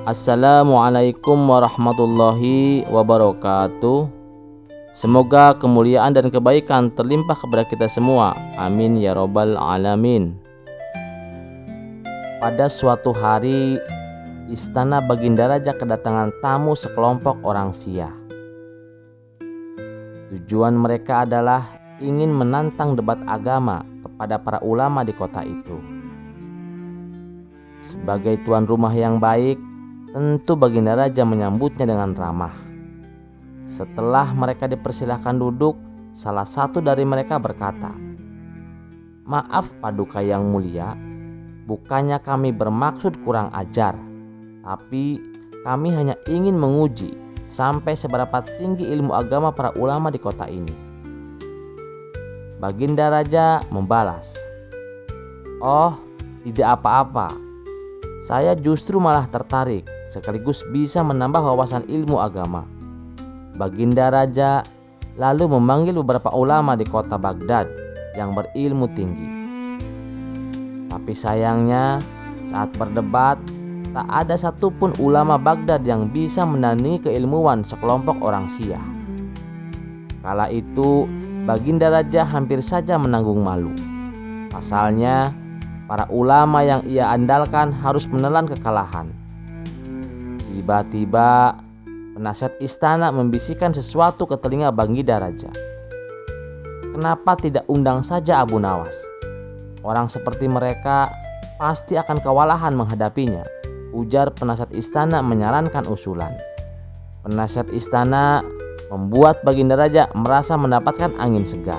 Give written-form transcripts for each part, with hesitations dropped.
Assalamualaikum warahmatullahi wabarakatuh. Semoga kemuliaan dan kebaikan terlimpah kepada kita semua. Amin ya robbal alamin. Pada suatu hari, istana Baginda Raja kedatangan tamu sekelompok orang Syiah. Tujuan mereka adalah ingin menantang debat agama kepada para ulama di kota itu. Sebagai tuan rumah yang baik, tentu Baginda Raja menyambutnya dengan ramah. Setelah mereka dipersilahkan duduk, salah satu dari mereka berkata, "Maaf Paduka yang mulia, bukannya kami bermaksud kurang ajar, tapi kami hanya ingin menguji sampai seberapa tinggi ilmu agama para ulama di kota ini." Baginda Raja membalas, "Oh, tidak apa-apa. Saya justru malah tertarik sekaligus bisa menambah wawasan ilmu agama." Baginda Raja lalu memanggil beberapa ulama di kota Baghdad yang berilmu tinggi. Tapi sayangnya saat berdebat tak ada satupun ulama Baghdad yang bisa menandingi keilmuan sekelompok orang Syiah. Kala itu Baginda Raja hampir saja menanggung malu. Pasalnya para ulama yang ia andalkan harus menelan kekalahan. Tiba-tiba penasihat istana membisikkan sesuatu ke telinga Baginda Raja. "Kenapa tidak undang saja Abu Nawas? Orang seperti mereka pasti akan kewalahan menghadapinya," ujar penasihat istana menyarankan usulan. Penasihat istana membuat Baginda Raja merasa mendapatkan angin segar.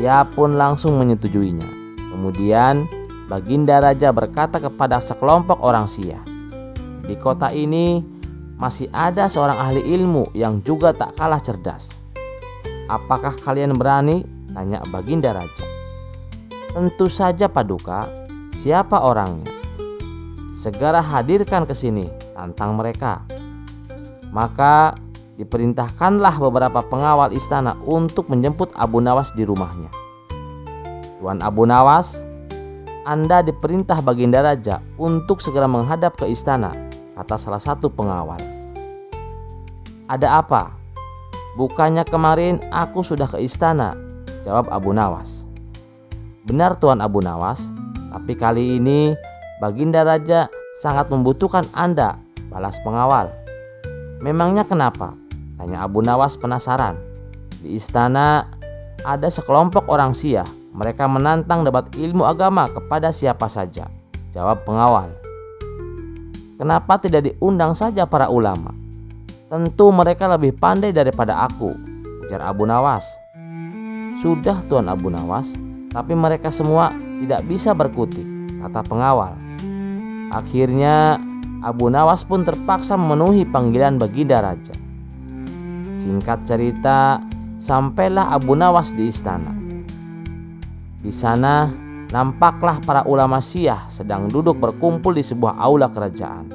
Ia pun langsung menyetujuinya. Kemudian Baginda Raja berkata kepada sekelompok orang Syiah, "Di kota ini masih ada seorang ahli ilmu yang juga tak kalah cerdas. Apakah kalian berani?" tanya Baginda Raja. "Tentu saja Paduka. Siapa orangnya?" "Segera hadirkan ke sini," tantang mereka. Maka diperintahkanlah beberapa pengawal istana untuk menjemput Abu Nawas di rumahnya. "Tuan Abu Nawas, Anda diperintah Baginda Raja untuk segera menghadap ke istana," kata salah satu pengawal. "Ada apa? Bukannya kemarin aku sudah ke istana," jawab Abu Nawas. "Benar Tuan Abu Nawas, tapi kali ini Baginda Raja sangat membutuhkan Anda," balas pengawal. "Memangnya kenapa?" tanya Abu Nawas penasaran. "Di istana ada sekelompok orang Syiah. Mereka menantang debat ilmu agama kepada siapa saja," jawab pengawal. "Kenapa tidak diundang saja para ulama? Tentu mereka lebih pandai daripada aku," ujar Abu Nawas. "Sudah Tuan Abu Nawas, tapi mereka semua tidak bisa berkutik," kata pengawal. Akhirnya Abu Nawas pun terpaksa memenuhi panggilan Baginda Raja. Singkat cerita, sampailah Abu Nawas di istana. Di sana nampaklah para ulama Syiah sedang duduk berkumpul di sebuah aula kerajaan.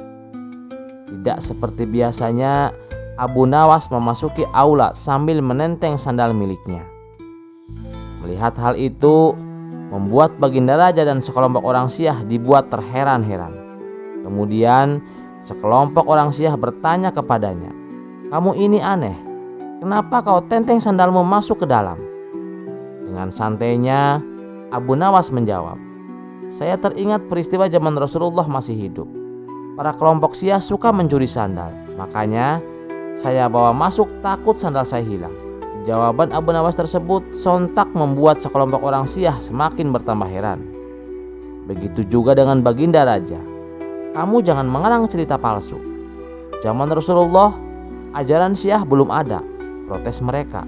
Tidak seperti biasanya, Abu Nawas memasuki aula sambil menenteng sandal miliknya. Melihat hal itu membuat Baginda Raja dan sekelompok orang Syiah dibuat terheran-heran. Kemudian sekelompok orang Syiah bertanya kepadanya, "Kamu ini aneh, kenapa kau tenteng sandalmu masuk ke dalam?" Dengan santainya Abu Nawas menjawab, "Saya teringat peristiwa zaman Rasulullah masih hidup. Para kelompok Syiah suka mencuri sandal, makanya saya bawa masuk takut sandal saya hilang." Jawaban Abu Nawas tersebut sontak membuat sekelompok orang Syiah semakin bertambah heran. Begitu juga dengan Baginda Raja. "Kamu jangan mengarang cerita palsu. Zaman Rasulullah ajaran Syiah belum ada," protes mereka.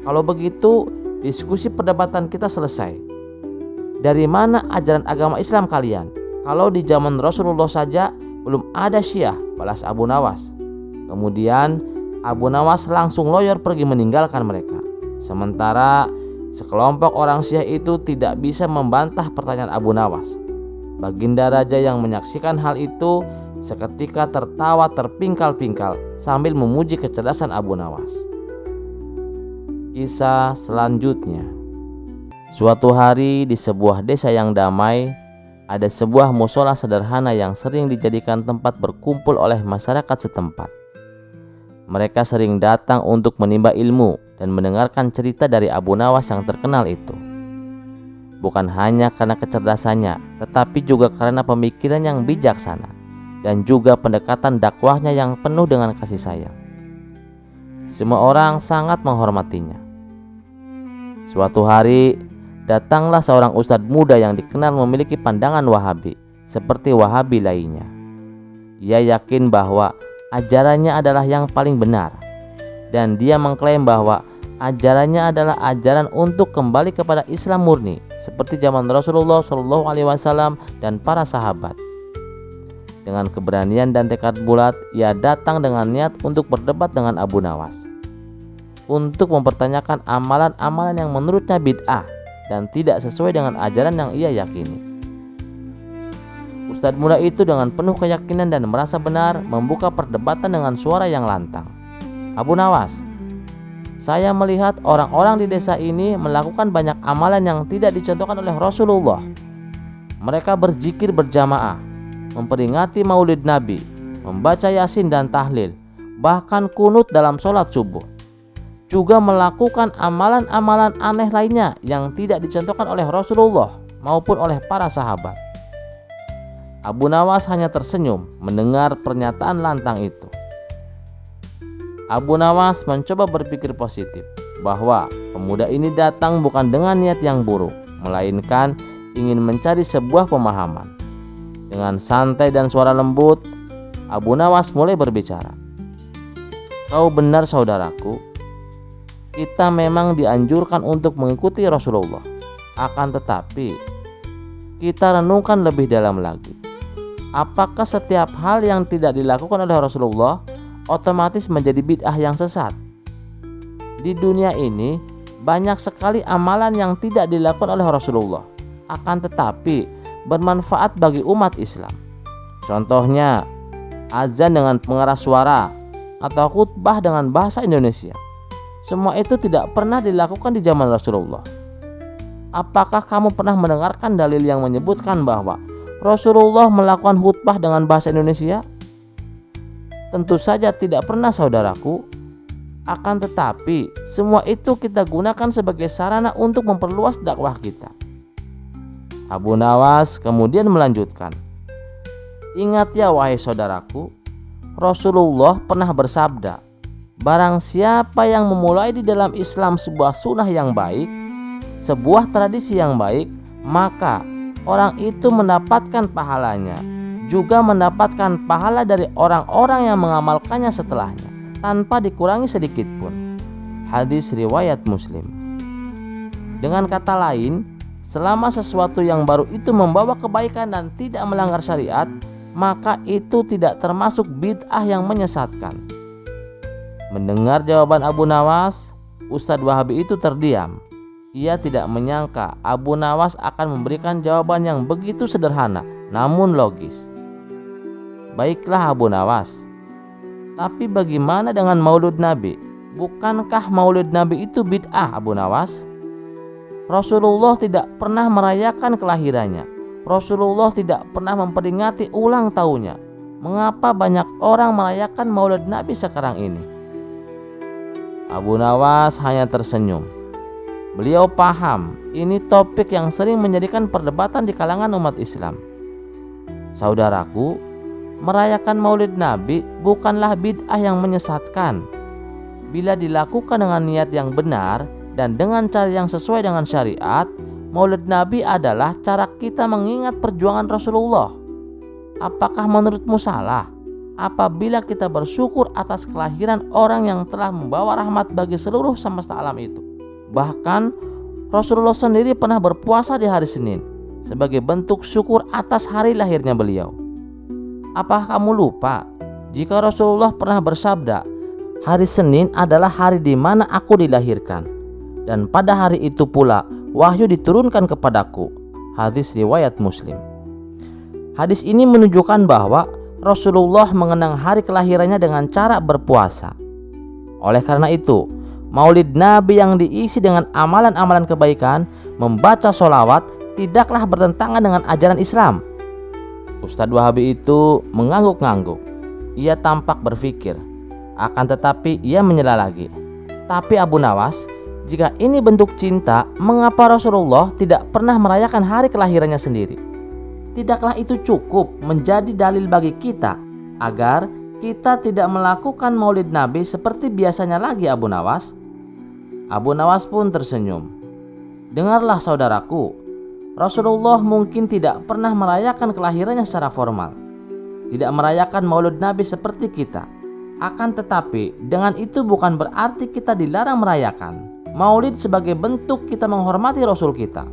"Kalau begitu diskusi perdebatan kita selesai. Dari mana ajaran agama Islam kalian? Kalau di zaman Rasulullah saja belum ada Syiah," balas Abu Nawas. Kemudian Abu Nawas langsung loyor pergi meninggalkan mereka. Sementara sekelompok orang Syiah itu tidak bisa membantah pertanyaan Abu Nawas. Baginda Raja yang menyaksikan hal itu seketika tertawa terpingkal-pingkal sambil memuji kecerdasan Abu Nawas. Kisah selanjutnya. Suatu hari di sebuah desa yang damai, ada sebuah musola sederhana yang sering dijadikan tempat berkumpul oleh masyarakat setempat. Mereka sering datang untuk menimba ilmu dan mendengarkan cerita dari Abu Nawas yang terkenal itu. Bukan hanya karena kecerdasannya, tetapi juga karena pemikiran yang bijaksana dan juga pendekatan dakwahnya yang penuh dengan kasih sayang. Semua orang sangat menghormatinya. Suatu hari, datanglah seorang ustadz muda yang dikenal memiliki pandangan Wahabi, seperti Wahabi lainnya. Ia yakin bahwa ajarannya adalah yang paling benar, dan dia mengklaim bahwa ajarannya adalah ajaran untuk kembali kepada Islam murni, seperti zaman Rasulullah SAW dan para sahabat. Dengan keberanian dan tekad bulat, ia datang dengan niat untuk berdebat dengan Abu Nawas, untuk mempertanyakan amalan-amalan yang menurutnya bid'ah dan tidak sesuai dengan ajaran yang ia yakini. Ustadz muda itu dengan penuh keyakinan dan merasa benar membuka perdebatan dengan suara yang lantang. Abu Nawas, saya melihat orang-orang di desa ini melakukan banyak amalan yang tidak dicontohkan oleh Rasulullah. Mereka berzikir berjamaah, memperingati maulid Nabi, membaca Yasin dan tahlil, bahkan kunut dalam sholat subuh. Juga melakukan amalan-amalan aneh lainnya yang tidak dicontohkan oleh Rasulullah maupun oleh para sahabat. Abu Nawas hanya tersenyum mendengar pernyataan lantang itu. Abu Nawas mencoba berpikir positif bahwa pemuda ini datang bukan dengan niat yang buruk, melainkan ingin mencari sebuah pemahaman. Dengan santai dan suara lembut, Abu Nawas mulai berbicara. Kau benar saudaraku, kita memang dianjurkan untuk mengikuti Rasulullah. Akan tetapi, kita renungkan lebih dalam lagi. Apakah setiap hal yang tidak dilakukan oleh Rasulullah otomatis menjadi bid'ah yang sesat? Di dunia ini banyak sekali amalan yang tidak dilakukan oleh Rasulullah, akan tetapi bermanfaat bagi umat Islam. Contohnya, azan dengan pengeras suara atau khutbah dengan bahasa Indonesia. Semua itu tidak pernah dilakukan di zaman Rasulullah. Apakah kamu pernah mendengarkan dalil yang menyebutkan bahwa Rasulullah melakukan khutbah dengan bahasa Indonesia? Tentu saja tidak pernah saudaraku. Akan tetapi semua itu kita gunakan sebagai sarana untuk memperluas dakwah kita. Abu Nawas kemudian melanjutkan, ingat ya wahai saudaraku, Rasulullah pernah bersabda, barang siapa yang memulai di dalam Islam sebuah sunnah yang baik, sebuah tradisi yang baik, maka orang itu mendapatkan pahalanya, juga mendapatkan pahala dari orang-orang yang mengamalkannya setelahnya, tanpa dikurangi sedikit pun. Hadis riwayat Muslim. Dengan kata lain, selama sesuatu yang baru itu membawa kebaikan dan tidak melanggar syariat, maka itu tidak termasuk bid'ah yang menyesatkan. Mendengar jawaban Abu Nawas, Ustadz Wahabi itu terdiam. Ia tidak menyangka Abu Nawas akan memberikan jawaban yang begitu sederhana, namun logis. Baiklah Abu Nawas, tapi bagaimana dengan maulid Nabi? Bukankah maulid Nabi itu bid'ah Abu Nawas? Rasulullah tidak pernah merayakan kelahirannya. Rasulullah tidak pernah memperingati ulang tahunnya. Mengapa banyak orang merayakan maulid Nabi sekarang ini? Abu Nawas hanya tersenyum. Beliau paham ini topik yang sering menjadikan perdebatan di kalangan umat Islam. Saudaraku, merayakan maulid Nabi bukanlah bid'ah yang menyesatkan. Bila dilakukan dengan niat yang benar dan dengan cara yang sesuai dengan syariat, maulid Nabi adalah cara kita mengingat perjuangan Rasulullah. Apakah menurutmu salah apabila kita bersyukur atas kelahiran orang yang telah membawa rahmat bagi seluruh semesta alam itu? Bahkan Rasulullah sendiri pernah berpuasa di hari Senin sebagai bentuk syukur atas hari lahirnya beliau. Apakah kamu lupa jika Rasulullah pernah bersabda, hari Senin adalah hari di mana aku dilahirkan, dan pada hari itu pula wahyu diturunkan kepadaku. Hadis riwayat Muslim. Hadis ini menunjukkan bahwa Rasulullah mengenang hari kelahirannya dengan cara berpuasa. Oleh karena itu, maulid Nabi yang diisi dengan amalan-amalan kebaikan, membaca sholawat, tidaklah bertentangan dengan ajaran Islam. Ustadz Wahabi itu mengangguk-ngangguk. Ia tampak berpikir, akan tetapi ia menyela lagi. Tapi Abu Nawas, jika ini bentuk cinta, mengapa Rasulullah tidak pernah merayakan hari kelahirannya sendiri? Tidakkah itu cukup menjadi dalil bagi kita agar kita tidak melakukan maulid Nabi seperti biasanya lagi, Abu Nawas? Abu Nawas pun tersenyum. Dengarlah saudaraku, Rasulullah mungkin tidak pernah merayakan kelahirannya secara formal, tidak merayakan maulid Nabi seperti kita. Akan tetapi dengan itu bukan berarti kita dilarang merayakan maulid sebagai bentuk kita menghormati Rasul kita.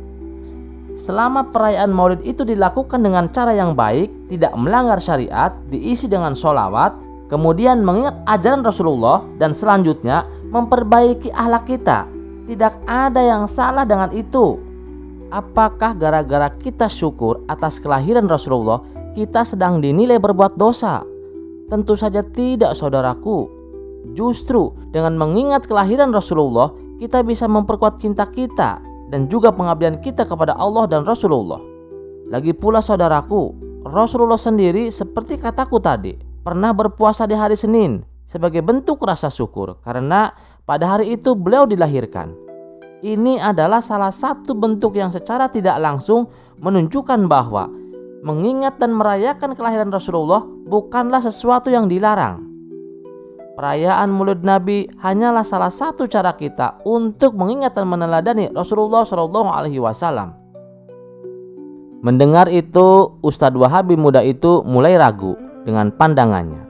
Selama perayaan maulid itu dilakukan dengan cara yang baik, tidak melanggar syariat, diisi dengan sholawat, kemudian mengingat ajaran Rasulullah, dan selanjutnya memperbaiki akhlak kita, tidak ada yang salah dengan itu. Apakah gara-gara kita syukur atas kelahiran Rasulullah, kita sedang dinilai berbuat dosa? Tentu saja tidak, saudaraku. Justru dengan mengingat kelahiran Rasulullah, kita bisa memperkuat cinta kita dan juga pengabdian kita kepada Allah dan Rasulullah. Lagi pula saudaraku, Rasulullah sendiri seperti kataku tadi, pernah berpuasa di hari Senin sebagai bentuk rasa syukur karena pada hari itu beliau dilahirkan. Ini adalah salah satu bentuk yang secara tidak langsung menunjukkan bahwa mengingat dan merayakan kelahiran Rasulullah bukanlah sesuatu yang dilarang. Perayaan Maulid Nabi hanyalah salah satu cara kita untuk mengingat dan meneladani Rasulullah SAW. Mendengar itu, Ustadz Wahabi muda itu mulai ragu dengan pandangannya.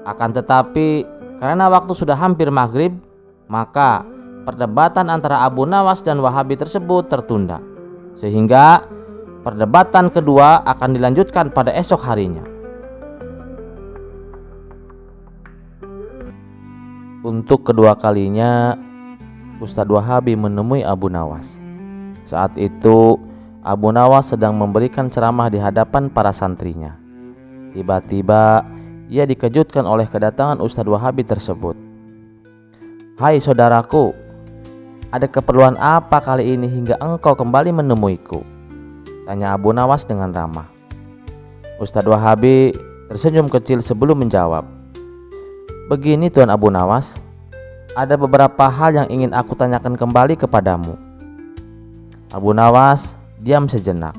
Akan tetapi, karena waktu sudah hampir maghrib, maka perdebatan antara Abu Nawas dan Wahabi tersebut tertunda, sehingga perdebatan kedua akan dilanjutkan pada esok harinya. Untuk kedua kalinya, Ustadz Wahabi menemui Abu Nawas. Saat itu, Abu Nawas sedang memberikan ceramah di hadapan para santrinya. Tiba-tiba, ia dikejutkan oleh kedatangan Ustadz Wahabi tersebut. "Hai saudaraku, ada keperluan apa kali ini hingga engkau kembali menemuiku?" tanya Abu Nawas dengan ramah. Ustadz Wahabi tersenyum kecil sebelum menjawab. "Begini Tuan Abu Nawas, ada beberapa hal yang ingin aku tanyakan kembali kepadamu." Abu Nawas diam sejenak,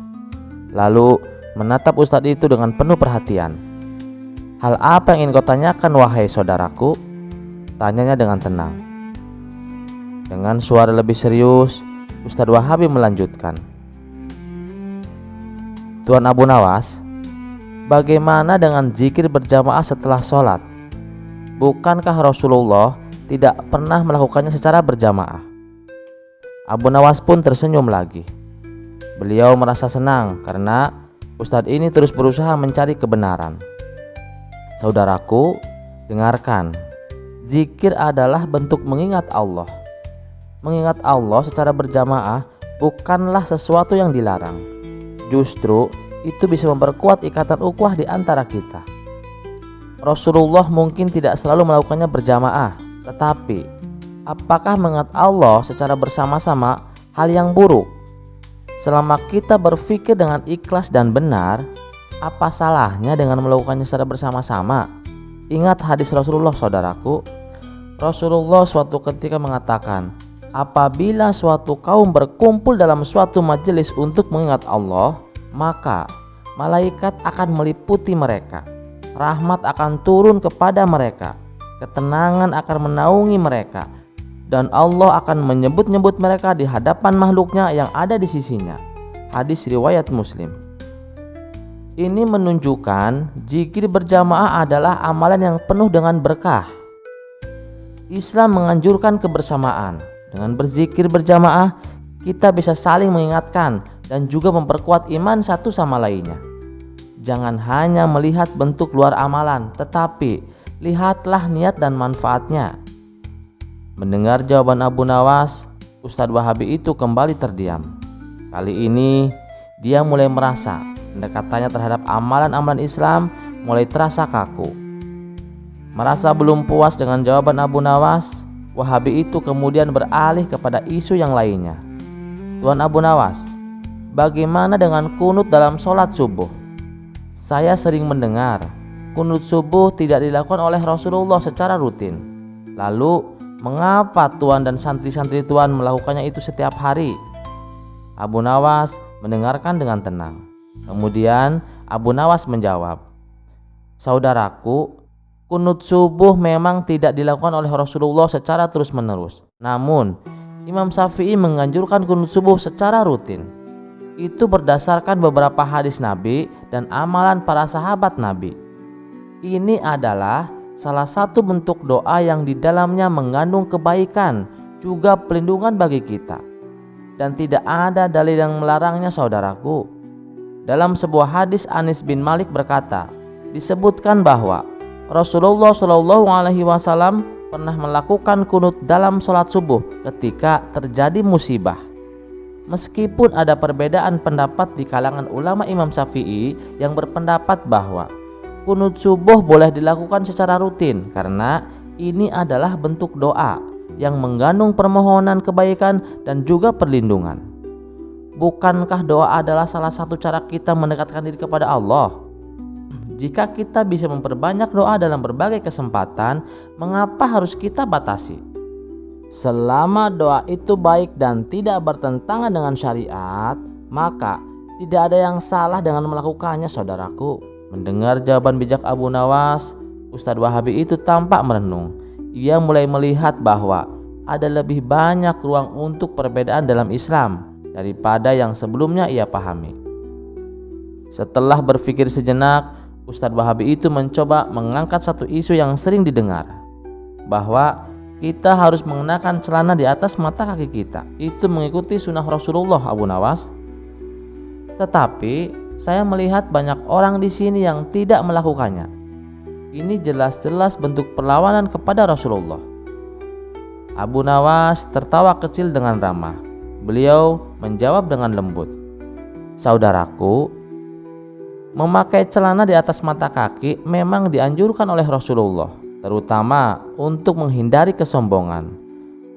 lalu menatap Ustadz itu dengan penuh perhatian. "Hal apa yang ingin kau tanyakan wahai saudaraku?" tanyanya dengan tenang. Dengan suara lebih serius, Ustadz Wahabi melanjutkan. "Tuan Abu Nawas, bagaimana dengan zikir berjamaah setelah sholat? Bukankah Rasulullah tidak pernah melakukannya secara berjamaah?" Abu Nawas pun tersenyum lagi. Beliau merasa senang karena Ustadz ini terus berusaha mencari kebenaran. "Saudaraku, dengarkan. Zikir adalah bentuk mengingat Allah. Mengingat Allah secara berjamaah bukanlah sesuatu yang dilarang. Justru itu bisa memperkuat ikatan ukhuwah di antara kita. Rasulullah mungkin tidak selalu melakukannya berjamaah, tetapi apakah mengingat Allah secara bersama-sama hal yang buruk? Selama kita berpikir dengan ikhlas dan benar, apa salahnya dengan melakukannya secara bersama-sama? Ingat hadis Rasulullah, saudaraku. Rasulullah suatu ketika mengatakan, apabila suatu kaum berkumpul dalam suatu majelis untuk mengingat Allah, maka malaikat akan meliputi mereka. Rahmat akan turun kepada mereka, ketenangan akan menaungi mereka, dan Allah akan menyebut-nyebut mereka di hadapan makhluknya yang ada di sisinya. Hadis riwayat Muslim. Ini menunjukkan zikir berjamaah adalah amalan yang penuh dengan berkah. Islam menganjurkan kebersamaan. Dengan berzikir berjamaah, kita bisa saling mengingatkan dan juga memperkuat iman satu sama lainnya. Jangan hanya melihat bentuk luar amalan, tetapi lihatlah niat dan manfaatnya. Mendengar jawaban Abu Nawas, Ustadz Wahabi itu kembali terdiam. Kali ini dia mulai merasa pendekatannya terhadap amalan-amalan Islam mulai terasa kaku. Merasa belum puas dengan jawaban Abu Nawas, Wahabi itu kemudian beralih kepada isu yang lainnya. "Tuan Abu Nawas, bagaimana dengan kunut dalam sholat subuh? Saya sering mendengar kunut subuh tidak dilakukan oleh Rasulullah secara rutin. Lalu, mengapa Tuan dan santri-santri Tuan melakukannya itu setiap hari? Abu Nawas mendengarkan dengan tenang. Kemudian Abu Nawas menjawab, "Saudaraku, kunut subuh memang tidak dilakukan oleh Rasulullah secara terus-menerus. Namun, Imam Syafi'i menganjurkan kunut subuh secara rutin. Itu berdasarkan beberapa hadis Nabi dan amalan para sahabat Nabi. Ini adalah salah satu bentuk doa yang di dalamnya mengandung kebaikan, juga pelindungan bagi kita. Dan tidak ada dalil yang melarangnya, saudaraku." Dalam sebuah hadis, Anas bin Malik berkata, disebutkan bahwa Rasulullah Shallallahu Alaihi Wasallam pernah melakukan kunut dalam sholat subuh ketika terjadi musibah. Meskipun ada perbedaan pendapat di kalangan ulama Imam Syafi'i yang berpendapat bahwa kunut subuh boleh dilakukan secara rutin karena ini adalah bentuk doa yang mengandung permohonan kebaikan dan juga perlindungan. Bukankah doa adalah salah satu cara kita mendekatkan diri kepada Allah? Jika kita bisa memperbanyak doa dalam berbagai kesempatan, mengapa harus kita batasi? Selama doa itu baik dan tidak bertentangan dengan syariat, maka tidak ada yang salah dengan melakukannya, saudaraku. Mendengar jawaban bijak Abu Nawas, Ustadz Wahabi itu tampak merenung. Ia mulai melihat bahwa ada lebih banyak ruang untuk perbedaan dalam Islam daripada yang sebelumnya ia pahami. Setelah berpikir sejenak, Ustadz Wahabi itu mencoba mengangkat satu isu yang sering didengar, bahwa kita harus mengenakan celana di atas mata kaki kita. Itu mengikuti sunnah Rasulullah, Abu Nawas. Tetapi saya melihat banyak orang di sini yang tidak melakukannya. Ini jelas-jelas bentuk perlawanan kepada Rasulullah. Abu Nawas tertawa kecil dengan ramah. Beliau menjawab dengan lembut, "Saudaraku, memakai celana di atas mata kaki memang dianjurkan oleh Rasulullah, terutama untuk menghindari kesombongan.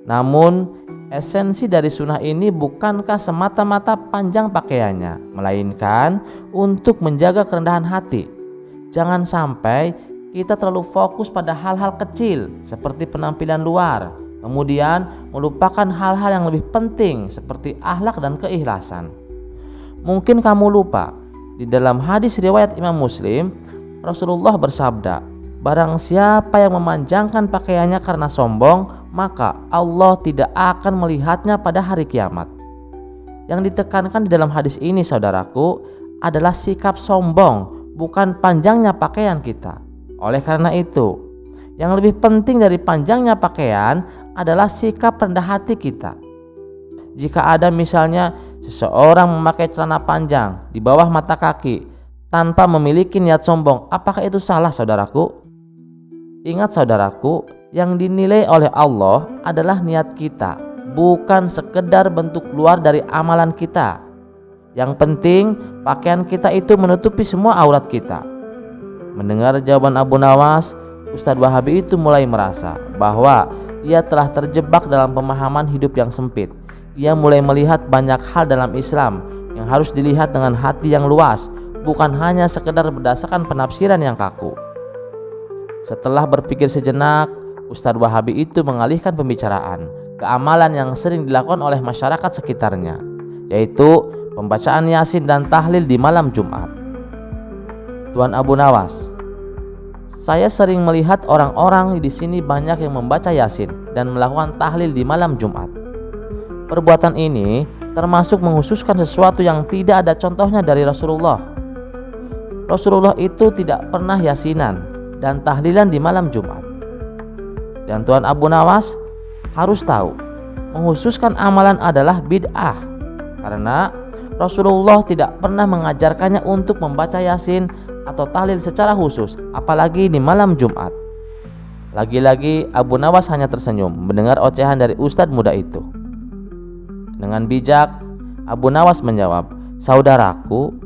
Namun, esensi dari sunnah ini bukankah semata-mata panjang pakaiannya, melainkan untuk menjaga kerendahan hati. Jangan sampai kita terlalu fokus pada hal-hal kecil seperti penampilan luar, kemudian melupakan hal-hal yang lebih penting seperti akhlak dan keikhlasan. Mungkin kamu lupa, di dalam hadis riwayat Imam Muslim, Rasulullah bersabda, barang siapa yang memanjangkan pakaiannya karena sombong, maka Allah tidak akan melihatnya pada hari kiamat." Yang ditekankan di dalam hadis ini, saudaraku, adalah sikap sombong, bukan panjangnya pakaian kita. Oleh karena itu, yang lebih penting dari panjangnya pakaian adalah sikap rendah hati kita. Jika ada misalnya seseorang memakai celana panjang di bawah mata kaki tanpa memiliki niat sombong, apakah itu salah, saudaraku? Ingat, saudaraku, yang dinilai oleh Allah adalah niat kita, bukan sekedar bentuk luar dari amalan kita. Yang penting pakaian kita itu menutupi semua aurat kita. Mendengar jawaban Abu Nawas, Ustadz Wahabi itu mulai merasa bahwa ia telah terjebak dalam pemahaman hidup yang sempit. Ia mulai melihat banyak hal dalam Islam yang harus dilihat dengan hati yang luas, bukan hanya sekedar berdasarkan penafsiran yang kaku. Setelah berpikir sejenak, Ustadz Wahabi itu mengalihkan pembicaraan ke amalan yang sering dilakukan oleh masyarakat sekitarnya, yaitu pembacaan Yasin dan tahlil di malam Jumat. "Tuan Abu Nawas, saya sering melihat orang-orang di sini banyak yang membaca Yasin dan melakukan tahlil di malam Jumat. Perbuatan ini termasuk menghususkan sesuatu yang tidak ada contohnya dari Rasulullah. Rasulullah itu tidak pernah yasinan dan tahlilan di malam Jumat. Dan Tuan Abu Nawas harus tahu, menghususkan amalan adalah bid'ah, karena Rasulullah tidak pernah mengajarkannya untuk membaca Yasin atau tahlil secara khusus, apalagi di malam Jumat." Lagi-lagi Abu Nawas hanya tersenyum mendengar ocehan dari ustadz muda itu. Dengan bijak, Abu Nawas menjawab, "Saudaraku,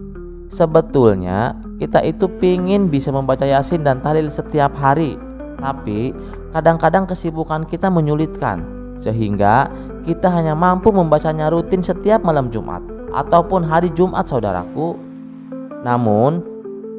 sebetulnya kita itu pingin bisa membaca Yasin dan tahlil setiap hari, tapi kadang-kadang kesibukan kita menyulitkan, sehingga kita hanya mampu membacanya rutin setiap malam Jumat. ataupun hari Jumat saudaraku. Namun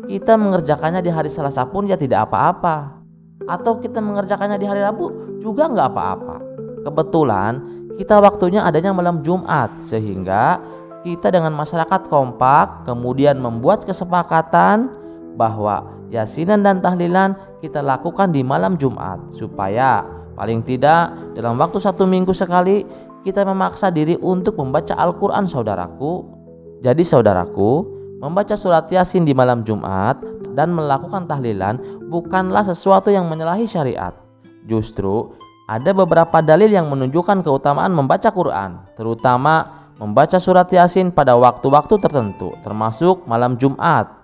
kita mengerjakannya di hari Selasa pun ya tidak apa-apa, atau kita mengerjakannya di hari Rabu juga nggak apa-apa. Kebetulan kita waktunya adanya malam Jumat, sehingga kita dengan masyarakat kompak kemudian membuat kesepakatan bahwa yasinan dan tahlilan kita lakukan di malam Jumat, supaya paling tidak dalam waktu 1 minggu sekali kita memaksa diri untuk membaca Al-Quran saudaraku. Jadi saudaraku, membaca surat Yasin di malam Jumat dan melakukan tahlilan bukanlah sesuatu yang menyalahi syariat. Justru ada beberapa dalil yang menunjukkan keutamaan membaca Quran, terutama membaca surat Yasin pada waktu-waktu tertentu, termasuk malam Jumat.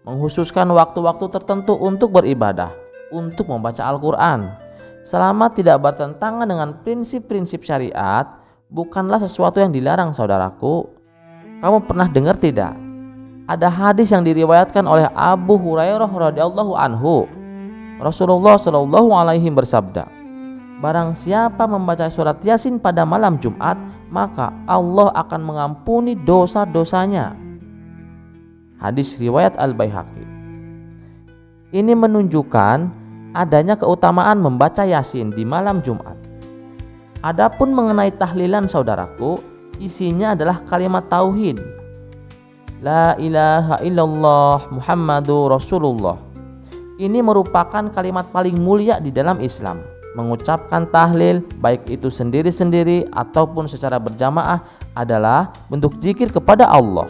Menghususkan waktu-waktu tertentu untuk beribadah, untuk membaca Al-Quran, selama tidak bertentangan dengan prinsip-prinsip syariat, bukanlah sesuatu yang dilarang saudaraku. Kamu pernah dengar tidak? Ada hadis yang diriwayatkan oleh Abu Hurairah radhiyallahu anhu. Rasulullah shallallahu alaihi bersabda, barang siapa membaca surat Yasin pada malam Jumat, maka Allah akan mengampuni dosa-dosanya. Hadis riwayat Al-Baihaqi. Ini menunjukkan adanya keutamaan membaca Yasin di malam Jumat. Adapun mengenai tahlilan saudaraku, isinya adalah kalimat tauhid. La ilaha illallah Muhammadur Rasulullah. Ini merupakan kalimat paling mulia di dalam Islam. Mengucapkan tahlil, baik itu sendiri-sendiri ataupun secara berjamaah, adalah bentuk zikir kepada Allah.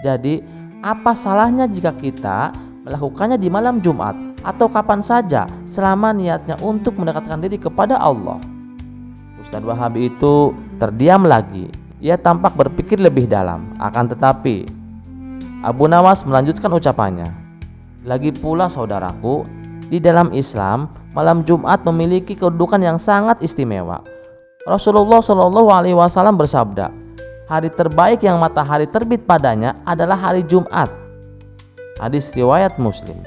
Jadi apa salahnya jika kita melakukannya di malam Jumat atau kapan saja selama niatnya untuk mendekatkan diri kepada Allah? Ustadz Wahabi itu terdiam lagi. Ia tampak berpikir lebih dalam. Akan tetapi Abu Nawas melanjutkan ucapannya. Lagi pula saudaraku, di dalam Islam malam Jumat memiliki kedudukan yang sangat istimewa. Rasulullah Shallallahu Alaihi Wasallam bersabda, hari terbaik yang matahari terbit padanya adalah hari Jumat. Hadis riwayat Muslim.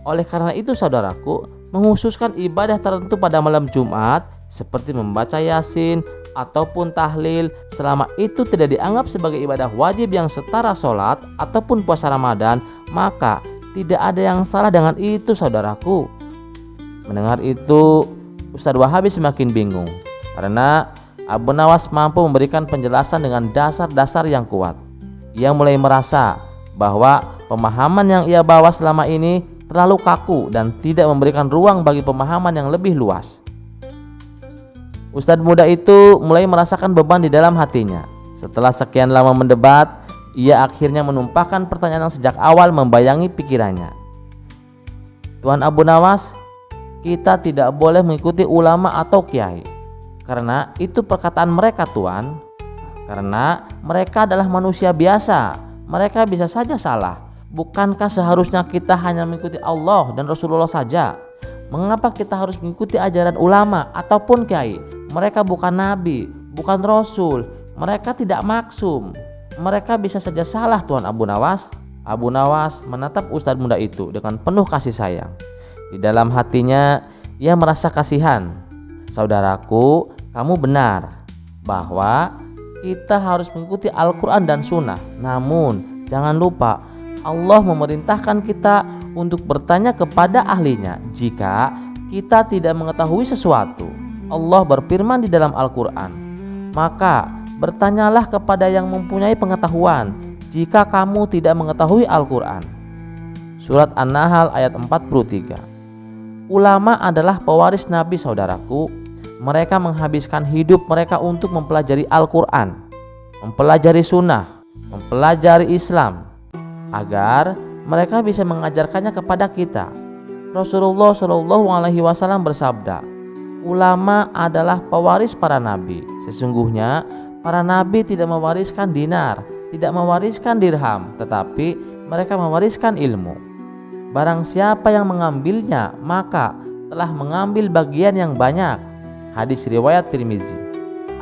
Oleh karena itu saudaraku, menghususkan ibadah tertentu pada malam Jumat seperti membaca Yasin ataupun tahlil, selama itu tidak dianggap sebagai ibadah wajib yang setara sholat ataupun puasa Ramadan, maka tidak ada yang salah dengan itu saudaraku. Mendengar itu, Ustadz Wahabi semakin bingung karena Abu Nawas mampu memberikan penjelasan dengan dasar-dasar yang kuat. Ia mulai merasa bahwa pemahaman yang ia bawa selama ini terlalu kaku dan tidak memberikan ruang bagi pemahaman yang lebih luas. Ustadz muda itu mulai merasakan beban di dalam hatinya. Setelah sekian lama mendebat, ia akhirnya menumpahkan pertanyaan yang sejak awal membayangi pikirannya. Tuan Abu Nawas, kita tidak boleh mengikuti ulama atau kiai, karena itu perkataan mereka Tuan. Karena mereka adalah manusia biasa, mereka bisa saja salah. Bukankah seharusnya kita hanya mengikuti Allah dan Rasulullah saja? Mengapa kita harus mengikuti ajaran ulama ataupun kiai? Mereka bukan nabi, bukan rasul, mereka tidak maksum. Mereka bisa saja salah Tuan Abu Nawas. Abu Nawas menatap ustadz muda itu dengan penuh kasih sayang. Di dalam hatinya ia merasa kasihan. Saudaraku, kamu benar bahwa kita harus mengikuti Al-Quran dan Sunnah. Namun jangan lupa Allah memerintahkan kita untuk bertanya kepada ahlinya jika kita tidak mengetahui sesuatu. Allah berfirman di dalam Al-Quran, maka bertanyalah kepada yang mempunyai pengetahuan jika kamu tidak mengetahui Al-Quran. Surat An-Nahl ayat 43. Ulama adalah pewaris Nabi saudaraku. Mereka menghabiskan hidup mereka untuk mempelajari Al-Quran, mempelajari Sunnah, mempelajari Islam, agar mereka bisa mengajarkannya kepada kita. Rasulullah Shallallahu Alaihi Wasallam bersabda, ulama adalah pewaris para nabi. Sesungguhnya para nabi tidak mewariskan dinar, tidak mewariskan dirham, tetapi mereka mewariskan ilmu. Barang siapa yang mengambilnya, maka telah mengambil bagian yang banyak. Hadis riwayat Tirmizi.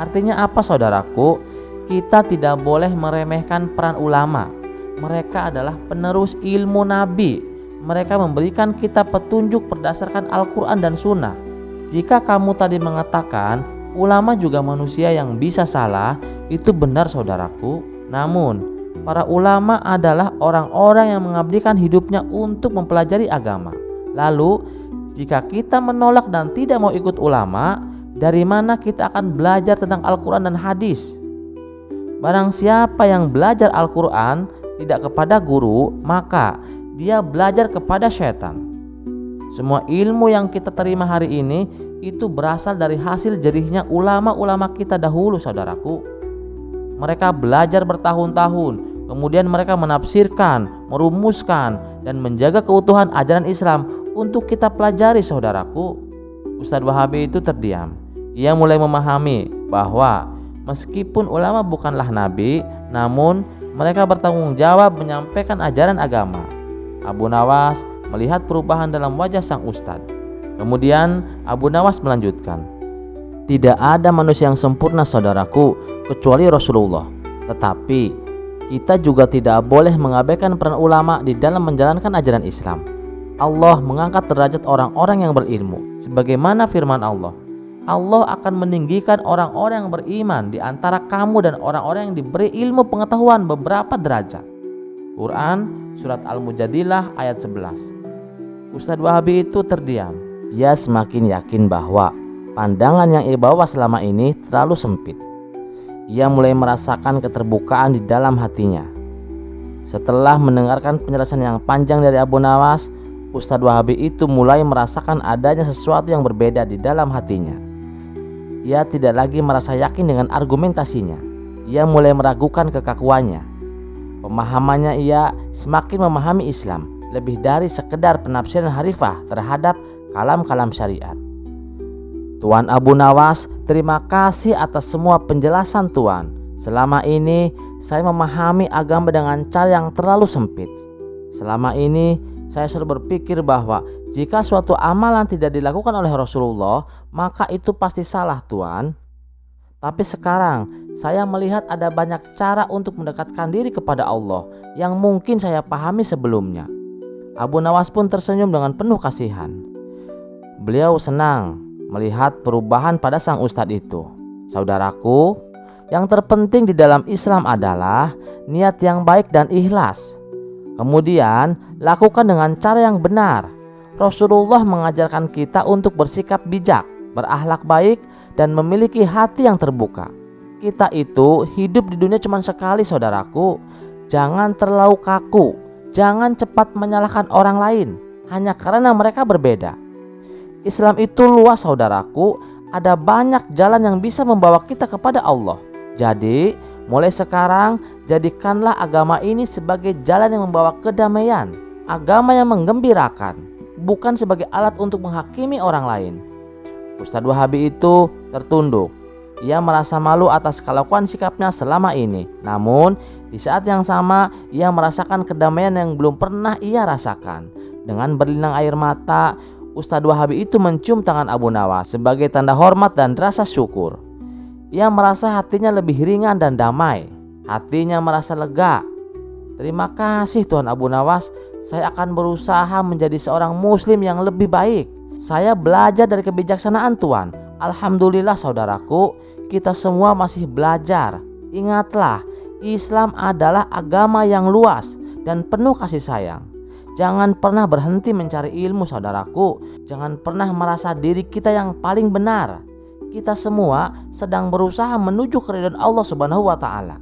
Artinya apa saudaraku? Kita tidak boleh meremehkan peran ulama. Mereka adalah penerus ilmu Nabi. Mereka memberikan kita petunjuk berdasarkan Al-Quran dan Sunnah. Jika kamu tadi mengatakan ulama juga manusia yang bisa salah, itu benar saudaraku. Namun, para ulama adalah orang-orang yang mengabdikan hidupnya untuk mempelajari agama. Lalu, jika kita menolak dan tidak mau ikut ulama, dari mana kita akan belajar tentang Al-Quran dan hadis? Barang siapa yang belajar Al-Quran tidak kepada guru, maka dia belajar kepada syaitan. Semua ilmu yang kita terima hari ini itu berasal dari hasil jerihnya ulama-ulama kita dahulu, saudaraku. Mereka belajar bertahun-tahun, kemudian mereka menafsirkan, merumuskan, dan menjaga keutuhan ajaran Islam untuk kita pelajari, saudaraku. Ustadz Wahabi itu terdiam. Ia mulai memahami bahwa meskipun ulama bukanlah nabi, namun mereka bertanggung jawab menyampaikan ajaran agama. Abu Nawas melihat perubahan dalam wajah sang ustadz. Kemudian Abu Nawas melanjutkan, tidak ada manusia yang sempurna, saudaraku, kecuali Rasulullah. Tetapi kita juga tidak boleh mengabaikan peran ulama di dalam menjalankan ajaran Islam. Allah mengangkat derajat orang-orang yang berilmu. Sebagaimana firman Allah, Allah akan meninggikan orang-orang yang beriman di antara kamu dan orang-orang yang diberi ilmu pengetahuan beberapa derajat. Quran Surat Al-Mujadilah ayat 11. Ustadz Wahabi itu terdiam. Ia semakin yakin bahwa pandangan yang ia bawa selama ini terlalu sempit. Ia mulai merasakan keterbukaan di dalam hatinya. Setelah mendengarkan penjelasan yang panjang dari Abu Nawas, Ustadz Wahabi itu mulai merasakan adanya sesuatu yang berbeda di dalam hatinya. Ia tidak lagi merasa yakin dengan argumentasinya. Ia mulai meragukan kekakuannya. Pemahamannya ia semakin memahami Islam lebih dari sekedar penafsiran harifah terhadap kalam-kalam syariat. Tuan Abu Nawas, terima kasih atas semua penjelasan Tuan. Selama ini saya memahami agama dengan cara yang terlalu sempit. Selama ini saya selalu berpikir bahwa jika suatu amalan tidak dilakukan oleh Rasulullah, maka itu pasti salah, Tuan. Tapi sekarang saya melihat ada banyak cara untuk mendekatkan diri kepada Allah yang mungkin saya pahami sebelumnya. Abu Nawas pun tersenyum dengan penuh kasihan. Beliau senang melihat perubahan pada sang ustadz itu. Saudaraku, yang terpenting di dalam Islam adalah niat yang baik dan ikhlas. Kemudian, lakukan dengan cara yang benar. Rasulullah mengajarkan kita untuk bersikap bijak, berakhlak baik, dan memiliki hati yang terbuka. Kita itu hidup di dunia cuma sekali, saudaraku. Jangan terlalu kaku. Jangan cepat menyalahkan orang lain hanya karena mereka berbeda. Islam itu luas, saudaraku. Ada banyak jalan yang bisa membawa kita kepada Allah. Jadi, mulai sekarang jadikanlah agama ini sebagai jalan yang membawa kedamaian, agama yang menggembirakan, bukan sebagai alat untuk menghakimi orang lain. Ustadz Wahabi itu tertunduk. Ia merasa malu atas kelakuan sikapnya selama ini. Namun, di saat yang sama ia merasakan kedamaian yang belum pernah ia rasakan. Dengan berlinang air mata, Ustadz Wahabi itu mencium tangan Abu Nawas sebagai tanda hormat dan rasa syukur. Ia merasa hatinya lebih ringan dan damai. Hatinya merasa lega. Terima kasih Tuan Abu Nawas. Saya akan berusaha menjadi seorang muslim yang lebih baik. Saya belajar dari kebijaksanaan Tuan. Alhamdulillah saudaraku, kita semua masih belajar. Ingatlah, Islam adalah agama yang luas dan penuh kasih sayang. Jangan pernah berhenti mencari ilmu saudaraku. Jangan pernah merasa diri kita yang paling benar. Kita semua sedang berusaha menuju keridhaan Allah Subhanahu wa taala.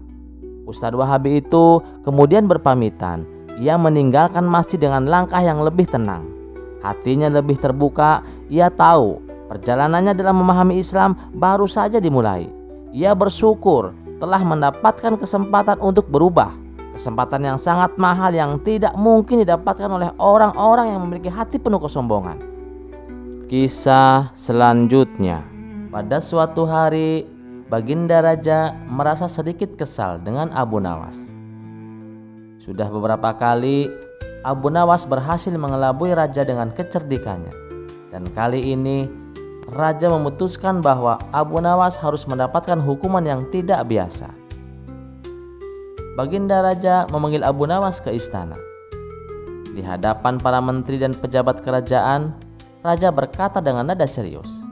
Ustadz Wahabi itu kemudian berpamitan. Ia meninggalkan masjid dengan langkah yang lebih tenang. Hatinya lebih terbuka. Ia tahu perjalanannya dalam memahami Islam baru saja dimulai. Ia bersyukur telah mendapatkan kesempatan untuk berubah. Kesempatan yang sangat mahal yang tidak mungkin didapatkan oleh orang-orang yang memiliki hati penuh kesombongan. Kisah selanjutnya. Pada suatu hari, Baginda Raja merasa sedikit kesal dengan Abu Nawas. Sudah beberapa kali Abu Nawas berhasil mengelabui Raja dengan kecerdikannya. Dan kali ini Raja memutuskan bahwa Abu Nawas harus mendapatkan hukuman yang tidak biasa. Baginda Raja memanggil Abu Nawas ke istana. Di hadapan para menteri dan pejabat kerajaan, Raja berkata dengan nada serius,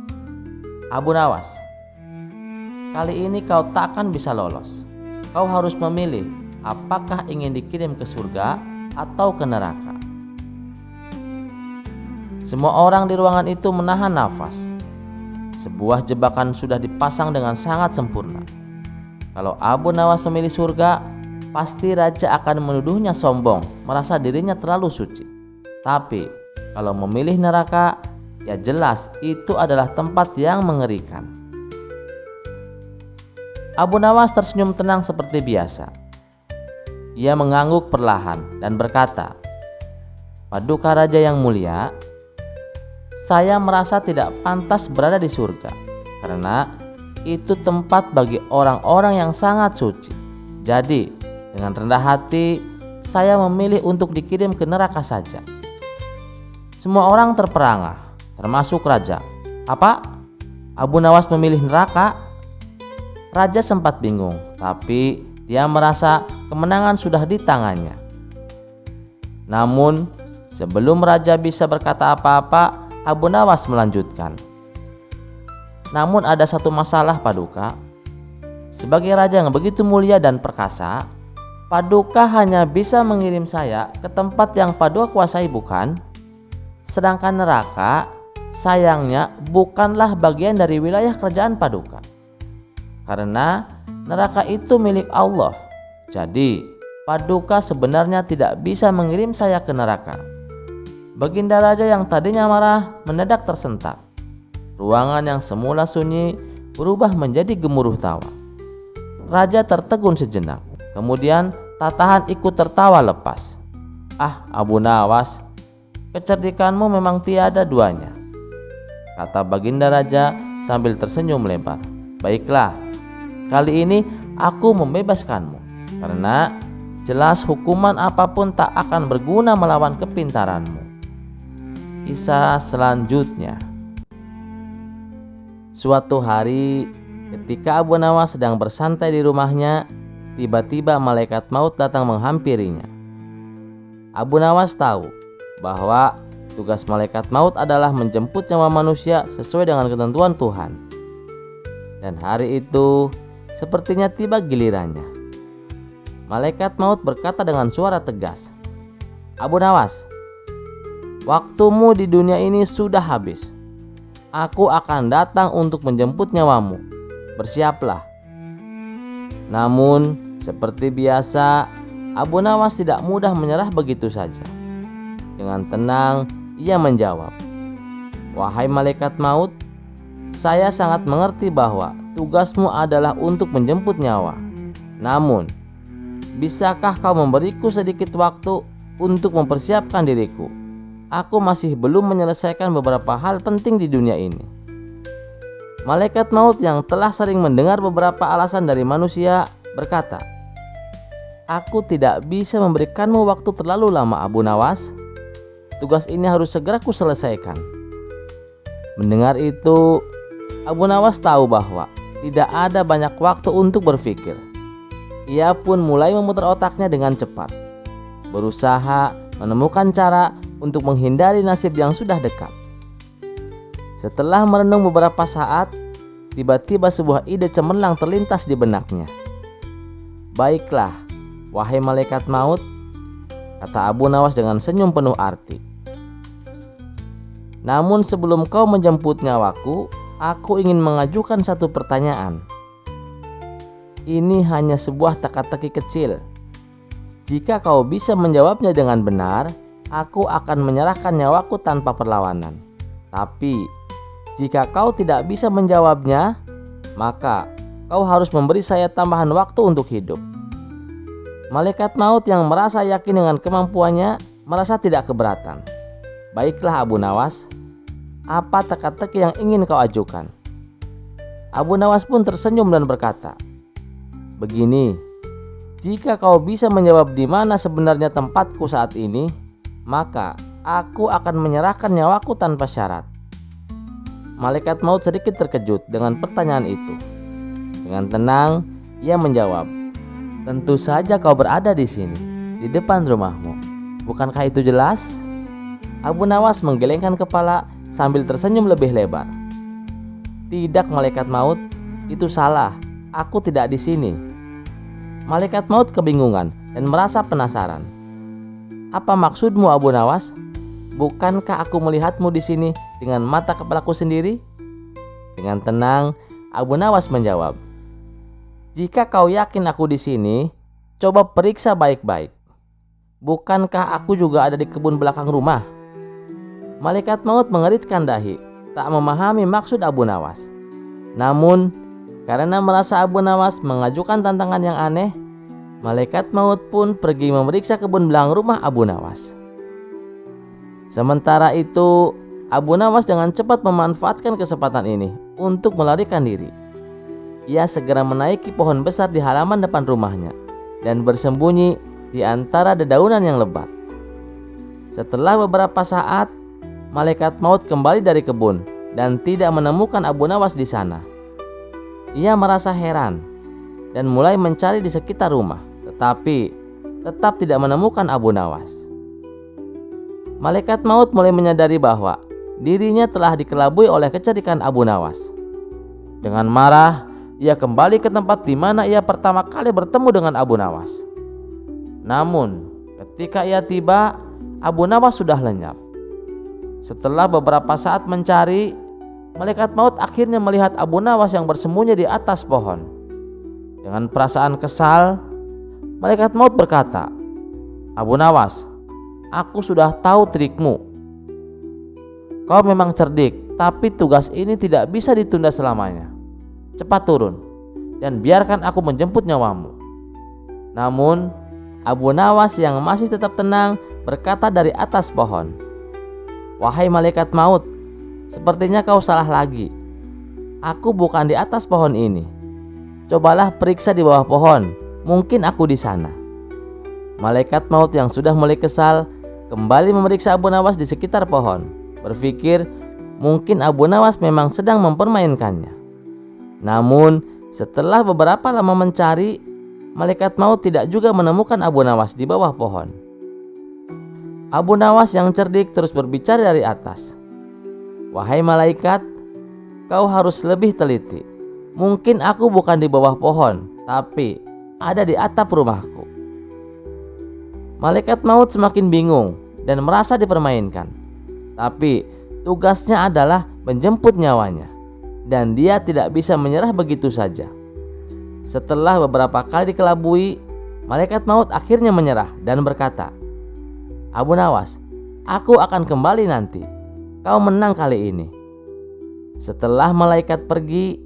"Abu Nawas, kali ini kau takkan bisa lolos. kau harus memilih apakah ingin dikirim ke surga atau ke neraka. Semua orang di ruangan itu menahan nafas. Sebuah jebakan sudah dipasang dengan sangat sempurna. Kalau Abu Nawas memilih surga, pasti raja akan menuduhnya sombong, merasa dirinya terlalu suci. Tapi kalau memilih neraka, ya jelas itu adalah tempat yang mengerikan. Abu Nawas tersenyum tenang seperti biasa. Ia mengangguk perlahan dan berkata, "Paduka Raja yang mulia, saya merasa tidak pantas berada di surga karena itu tempat bagi orang-orang yang sangat suci. Jadi, dengan rendah hati, saya memilih untuk dikirim ke neraka saja." Semua orang terperangah, termasuk raja. Apa? Abu Nawas memilih neraka? Raja sempat bingung, tapi dia merasa kemenangan sudah di tangannya. Namun, sebelum raja bisa berkata apa-apa, Abu Nawas melanjutkan, "Namun ada satu masalah, Paduka. Sebagai raja yang begitu mulia dan perkasa, Paduka hanya bisa mengirim saya ke tempat yang Paduka kuasai, bukan? Sedangkan neraka, sayangnya bukanlah bagian dari wilayah kerajaan Paduka. Karena neraka itu milik Allah. Jadi, Paduka sebenarnya tidak bisa mengirim saya ke neraka." Baginda raja yang tadinya marah mendadak tersentak. Ruangan yang semula sunyi berubah menjadi gemuruh tawa. Raja tertegun sejenak. Kemudian tak tahan ikut tertawa lepas. "Ah, Abu Nawas, kecerdikanmu memang tiada duanya," kata baginda raja sambil tersenyum lebar. "Baiklah, kali ini aku membebaskanmu, karena jelas hukuman apapun tak akan berguna melawan kepintaranmu." Kisah selanjutnya. Suatu hari, ketika Abu Nawas sedang bersantai di rumahnya, tiba-tiba malaikat maut datang menghampirinya. Abu Nawas tahu bahwa tugas malaikat maut adalah menjemput nyawa manusia sesuai dengan ketentuan Tuhan. Dan hari itu sepertinya tiba gilirannya. Malaikat maut berkata dengan suara tegas, "Abu Nawas, waktumu di dunia ini sudah habis. Aku akan datang untuk menjemput nyawamu. Bersiaplah." Namun, seperti biasa, Abu Nawas tidak mudah menyerah begitu saja. Dengan tenang, ia menjawab, "Wahai malaikat maut, saya sangat mengerti bahwa tugasmu adalah untuk menjemput nyawa. Namun, bisakah kau memberiku sedikit waktu untuk mempersiapkan diriku? Aku masih belum menyelesaikan beberapa hal penting di dunia ini." Malaikat maut yang telah sering mendengar beberapa alasan dari manusia berkata, "Aku tidak bisa memberikanmu waktu terlalu lama, Abu Nawas. Tugas ini harus segera kuselesaikan." Mendengar itu, Abu Nawas tahu bahwa tidak ada banyak waktu untuk berpikir. Ia pun mulai memutar otaknya dengan cepat, berusaha menemukan cara untuk menghindari nasib yang sudah dekat. Setelah merenung beberapa saat, tiba-tiba sebuah ide cemerlang terlintas di benaknya. "Baiklah, wahai malaikat maut," kata Abu Nawas dengan senyum penuh arti. "Namun sebelum kau menjemput nyawaku, aku ingin mengajukan satu pertanyaan. Ini hanya sebuah teka-teki kecil. Jika kau bisa menjawabnya dengan benar, aku akan menyerahkan nyawaku tanpa perlawanan. Tapi, jika kau tidak bisa menjawabnya, maka kau harus memberi saya tambahan waktu untuk hidup." Malaikat maut yang merasa yakin dengan kemampuannya merasa tidak keberatan. "Baiklah Abu Nawas, apa teka-teki yang ingin kau ajukan?" Abu Nawas pun tersenyum dan berkata, "Begini, jika kau bisa menjawab di mana sebenarnya tempatku saat ini, maka aku akan menyerahkan nyawaku tanpa syarat." Malaikat maut sedikit terkejut dengan pertanyaan itu. Dengan tenang, ia menjawab, "Tentu saja kau berada di sini, di depan rumahmu. Bukankah itu jelas?" Abu Nawas menggelengkan kepala sambil tersenyum lebih lebar. "Tidak malaikat maut, itu salah. Aku tidak di sini." Malaikat maut kebingungan dan merasa penasaran. "Apa maksudmu, Abu Nawas? Bukankah aku melihatmu di sini dengan mata kepalaku sendiri?" Dengan tenang, Abu Nawas menjawab, "Jika kau yakin aku di sini, coba periksa baik-baik. Bukankah aku juga ada di kebun belakang rumah?" Malaikat maut mengeritkan dahi, tak memahami maksud Abu Nawas. Namun, karena merasa Abu Nawas mengajukan tantangan yang aneh, malaikat maut pun pergi memeriksa kebun belakang rumah Abu Nawas. Sementara itu, Abu Nawas dengan cepat memanfaatkan kesempatan ini untuk melarikan diri. Ia segera menaiki pohon besar di halaman depan rumahnya dan bersembunyi di antara dedaunan yang lebat. Setelah beberapa saat, malaikat maut kembali dari kebun dan tidak menemukan Abu Nawas di sana. Ia merasa heran dan mulai mencari di sekitar rumah, tetapi tetap tidak menemukan Abu Nawas. Malaikat maut mulai menyadari bahwa dirinya telah dikelabui oleh kecerdikan Abu Nawas. Dengan marah, ia kembali ke tempat di mana ia pertama kali bertemu dengan Abu Nawas. Namun, ketika ia tiba, Abu Nawas sudah lenyap. Setelah beberapa saat mencari, malaikat maut akhirnya melihat Abu Nawas yang bersembunyi di atas pohon. Dengan perasaan kesal, malaikat maut berkata, "Abu Nawas, aku sudah tahu trikmu. Kau memang cerdik, tapi tugas ini tidak bisa ditunda selamanya. Cepat turun dan biarkan aku menjemput nyawamu." Namun, Abu Nawas yang masih tetap tenang berkata dari atas pohon, "Wahai malaikat maut, sepertinya kau salah lagi. Aku bukan di atas pohon ini. Cobalah periksa di bawah pohon, mungkin aku di sana." Malaikat maut yang sudah mulai kesal kembali memeriksa Abu Nawas di sekitar pohon, berpikir mungkin Abu Nawas memang sedang mempermainkannya. Namun, setelah beberapa lama mencari, malaikat maut tidak juga menemukan Abu Nawas di bawah pohon. Abu Nawas yang cerdik terus berbicara dari atas, "Wahai malaikat, kau harus lebih teliti. Mungkin aku bukan di bawah pohon, tapi ada di atap rumahku." Malaikat maut semakin bingung dan merasa dipermainkan. Tapi tugasnya adalah menjemput nyawanya, dan dia tidak bisa menyerah begitu saja. Setelah beberapa kali dikelabui, malaikat maut akhirnya menyerah dan berkata, "Abu Nawas, aku akan kembali nanti. Kau menang kali ini." Setelah malaikat pergi,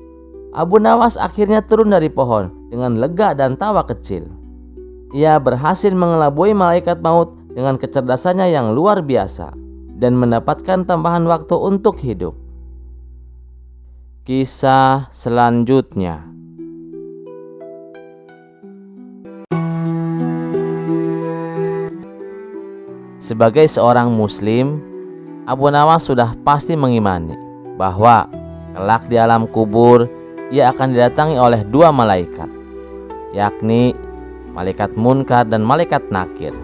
Abu Nawas akhirnya turun dari pohon dengan lega dan tawa kecil. Ia berhasil mengelabui malaikat maut dengan kecerdasannya yang luar biasa dan mendapatkan tambahan waktu untuk hidup. Kisah selanjutnya. Sebagai seorang muslim, Abu Nawas sudah pasti mengimani bahwa kelak di alam kubur ia akan didatangi oleh dua malaikat, yakni malaikat munkar dan malaikat nakir.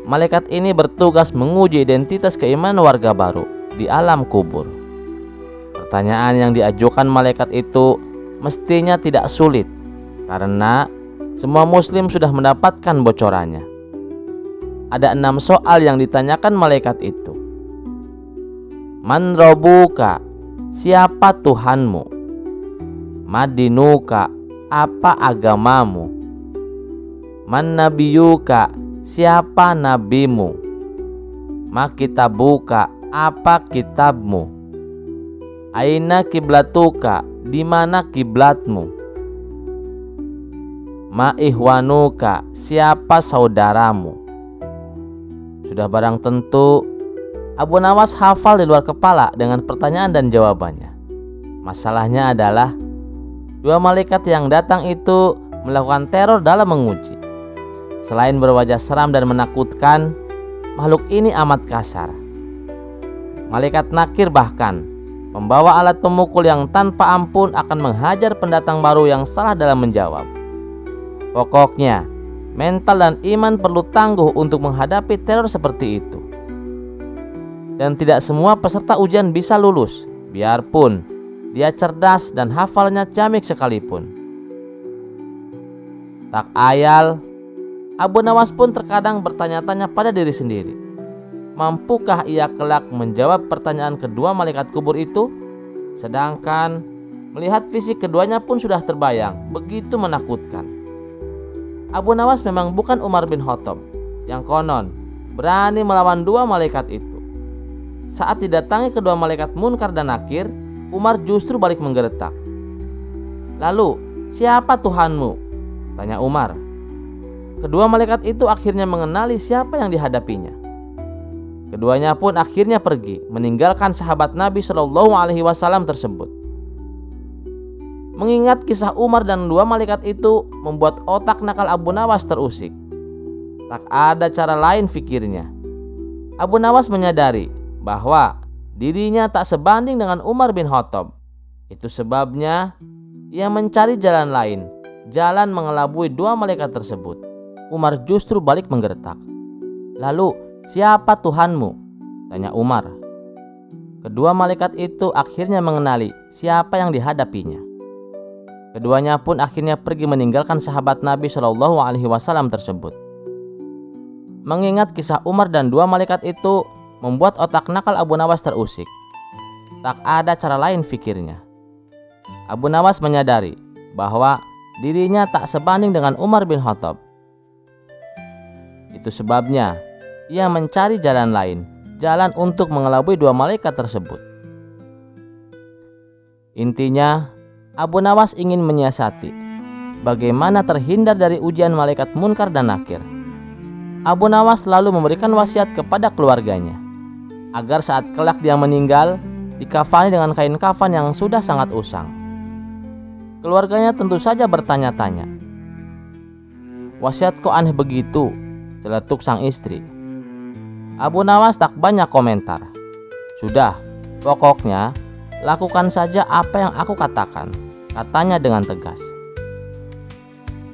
Malaikat ini bertugas menguji identitas keimanan warga baru di alam kubur. Pertanyaan yang diajukan malaikat itu mestinya tidak sulit, karena semua muslim sudah mendapatkan bocorannya. Ada 6 soal yang ditanyakan malaikat itu. Man robuka, siapa Tuhanmu? Madinuka, apa agamamu? Man nabiyuka, siapa nabimu? Ma kitabuka, apa kitabmu? Aina kiblatuka, di mana kiblatmu? Ma ihwanuka, siapa saudaramu? Sudah barang tentu Abu Nawas hafal di luar kepala dengan pertanyaan dan jawabannya. Masalahnya adalah dua malaikat yang datang itu melakukan teror dalam menguji. Selain berwajah seram dan menakutkan, makhluk ini amat kasar. Malaikat nakir bahkan membawa alat pemukul yang tanpa ampun akan menghajar pendatang baru yang salah dalam menjawab. Pokoknya, mental dan iman perlu tangguh untuk menghadapi teror seperti itu. Dan tidak semua peserta ujian bisa lulus, biarpun dia cerdas dan hafalnya ciamik sekalipun. Tak ayal, Abu Nawas pun terkadang bertanya-tanya pada diri sendiri, mampukah ia kelak menjawab pertanyaan kedua malaikat kubur itu? Sedangkan melihat fisik keduanya pun sudah terbayang begitu menakutkan. Abu Nawas memang bukan Umar bin Khattab yang konon berani melawan dua malaikat itu. Saat didatangi kedua malaikat Munkar dan Nakir, Umar justru balik menggeretak. "Lalu, siapa Tuhanmu?" tanya Umar. Kedua malaikat itu akhirnya mengenali siapa yang dihadapinya. Keduanya pun akhirnya pergi, meninggalkan sahabat Nabi Shallallahu Alaihi Wasallam tersebut. Mengingat kisah Umar dan dua malaikat itu membuat otak nakal Abu Nawas terusik. Tak ada cara lain pikirnya. Abu Nawas menyadari bahwa dirinya tak sebanding dengan Umar bin Khattab. Itu sebabnya ia mencari jalan lain, jalan mengelabui dua malaikat tersebut. Umar justru balik menggertak. "Lalu, siapa Tuhanmu?" tanya Umar. Kedua malaikat itu akhirnya mengenali siapa yang dihadapinya. Keduanya pun akhirnya pergi meninggalkan sahabat Nabi Shallallahu Alaihi Wasallam tersebut. Mengingat kisah Umar dan dua malaikat itu membuat otak nakal Abu Nawas terusik. Tak ada cara lain pikirnya. Abu Nawas menyadari bahwa dirinya tak sebanding dengan Umar bin Khattab. Itu sebabnya ia mencari jalan lain, jalan untuk mengelabui dua malaikat tersebut. Intinya, Abu Nawas ingin menyiasati bagaimana terhindar dari ujian malaikat Munkar dan Nakir. Abu Nawas lalu memberikan wasiat kepada keluarganya agar saat kelak dia meninggal dikafani dengan kain kafan yang sudah sangat usang. Keluarganya tentu saja bertanya-tanya, "Wasiat kok aneh begitu?" celetuk sang istri. Abu Nawas tak banyak komentar. "Sudah, pokoknya lakukan saja apa yang aku katakan," katanya dengan tegas.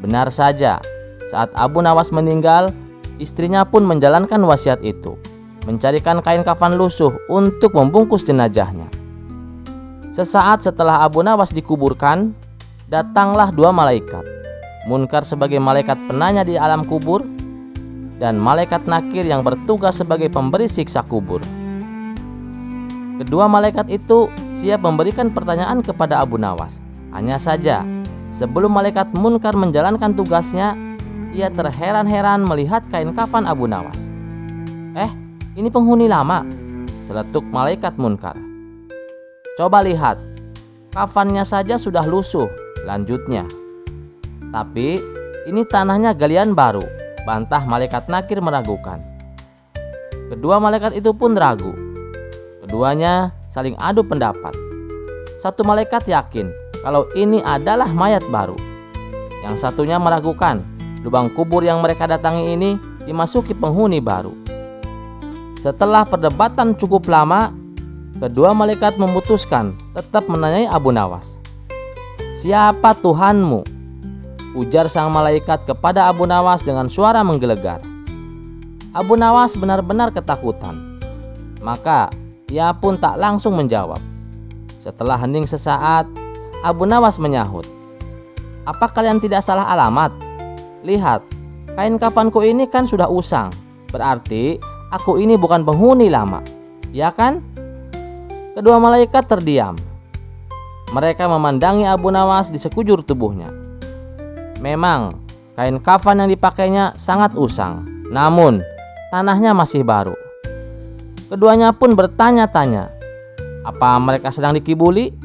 Benar saja, saat Abu Nawas meninggal, istrinya pun menjalankan wasiat itu, mencarikan kain kafan lusuh untuk membungkus jenazahnya. Sesaat setelah Abu Nawas dikuburkan, datanglah dua malaikat, Munkar sebagai malaikat penanya di alam kubur, dan malaikat Nakir yang bertugas sebagai pemberi siksa kubur. Kedua malaikat itu siap memberikan pertanyaan kepada Abu Nawas. Hanya saja, sebelum malaikat Munkar menjalankan tugasnya, ia terheran-heran melihat kain kafan Abu Nawas. Ini penghuni lama," celetuk malaikat Munkar. "Coba lihat, kafannya saja sudah lusuh," lanjutnya. "Tapi ini tanahnya galian baru," bantah malaikat Nakir meragukan. Kedua malaikat itu pun ragu. Keduanya saling adu pendapat. Satu malaikat yakin kalau ini adalah mayat baru. Yang satunya meragukan lubang kubur yang mereka datangi ini dimasuki penghuni baru. Setelah perdebatan cukup lama, kedua malaikat memutuskan tetap menanyai Abu Nawas. "Siapa Tuhanmu?" ujar sang malaikat kepada Abu Nawas dengan suara menggelegar. Abu Nawas benar-benar ketakutan. Maka ia pun tak langsung menjawab. Setelah hening sesaat, Abu Nawas menyahut, "Apa kalian tidak salah alamat? Lihat, kain kafanku ini kan sudah usang. Berarti aku ini bukan penghuni lama, ya kan?" Kedua malaikat terdiam. Mereka memandangi Abu Nawas di sekujur tubuhnya. Memang kain kafan yang dipakainya sangat usang, namun tanahnya masih baru. Keduanya pun bertanya-tanya, apa mereka sedang dikibuli?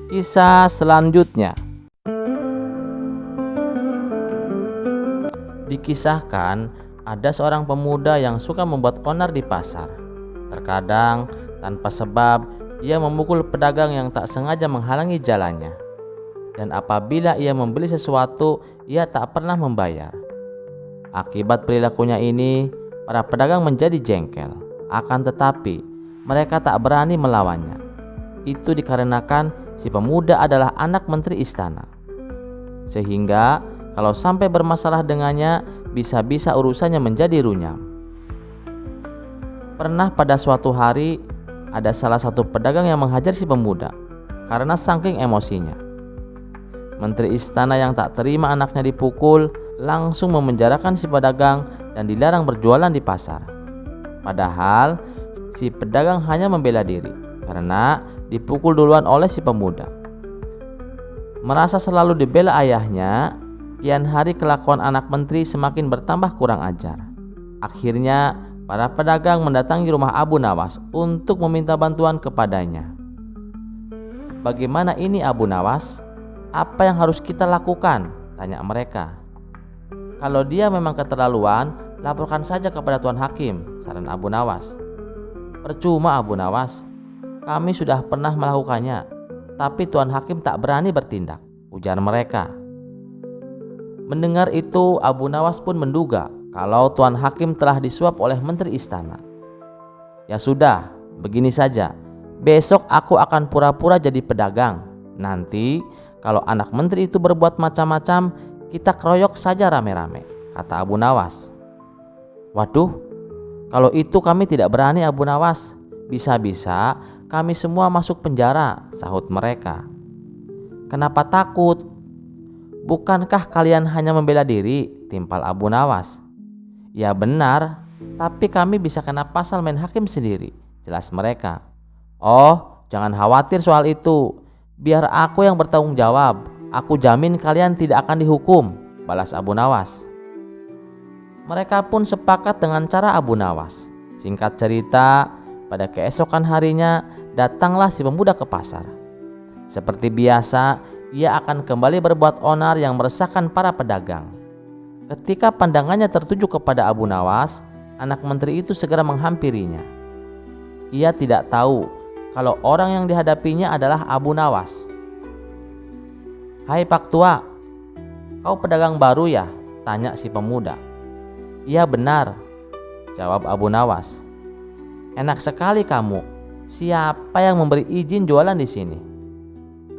Kisah selanjutnya. Dikisahkan ada seorang pemuda yang suka membuat onar di pasar. Terkadang tanpa sebab ia memukul pedagang yang tak sengaja menghalangi jalannya. Dan apabila ia membeli sesuatu, ia tak pernah membayar. Akibat perilakunya ini, para pedagang menjadi jengkel. Akan tetapi, mereka tak berani melawannya. Itu dikarenakan si pemuda adalah anak menteri istana. Sehingga kalau sampai bermasalah dengannya, bisa-bisa urusannya menjadi runyam. Pernah pada suatu hari, ada salah satu pedagang yang menghajar si pemuda karena saking emosinya. Menteri istana yang tak terima anaknya dipukul langsung memenjarakan si pedagang dan dilarang berjualan di pasar. Padahal si pedagang hanya membela diri karena dipukul duluan oleh si pemuda. Merasa selalu dibela ayahnya, kian hari kelakuan anak menteri semakin bertambah kurang ajar. Akhirnya para pedagang mendatangi rumah Abu Nawas untuk meminta bantuan kepadanya. "Bagaimana ini Abu Nawas? Apa yang harus kita lakukan?" tanya mereka. "Kalau dia memang keterlaluan, laporkan saja kepada Tuan Hakim," saran Abu Nawas. "Percuma Abu Nawas, kami sudah pernah melakukannya, tapi Tuan Hakim tak berani bertindak," ujar mereka. Mendengar itu, Abu Nawas pun menduga kalau Tuan Hakim telah disuap oleh Menteri Istana. "Ya sudah, begini saja. Besok aku akan pura-pura jadi pedagang. Nanti kalau anak menteri itu berbuat macam-macam, kita keroyok saja rame-rame," kata Abu Nawas. "Waduh, kalau itu kami tidak berani Abu Nawas. Bisa-bisa kami semua masuk penjara," sahut mereka. "Kenapa takut? Bukankah kalian hanya membela diri?" timpal Abu Nawas. "Ya benar, tapi kami bisa kena pasal main hakim sendiri," jelas mereka. "Oh, jangan khawatir soal itu. Biar aku yang bertanggung jawab. Aku jamin kalian tidak akan dihukum," balas Abu Nawas. Mereka pun sepakat dengan cara Abu Nawas. Singkat cerita, pada keesokan harinya datanglah si pemuda ke pasar. Seperti biasa, ia akan kembali berbuat onar yang meresahkan para pedagang. Ketika pandangannya tertuju kepada Abu Nawas, anak menteri itu segera menghampirinya. Ia tidak tahu kalau orang yang dihadapinya adalah Abu Nawas. "Hai Pak Tua, kau pedagang baru ya?" tanya si pemuda. "Iya benar," jawab Abu Nawas. "Enak sekali kamu. Siapa yang memberi izin jualan di sini?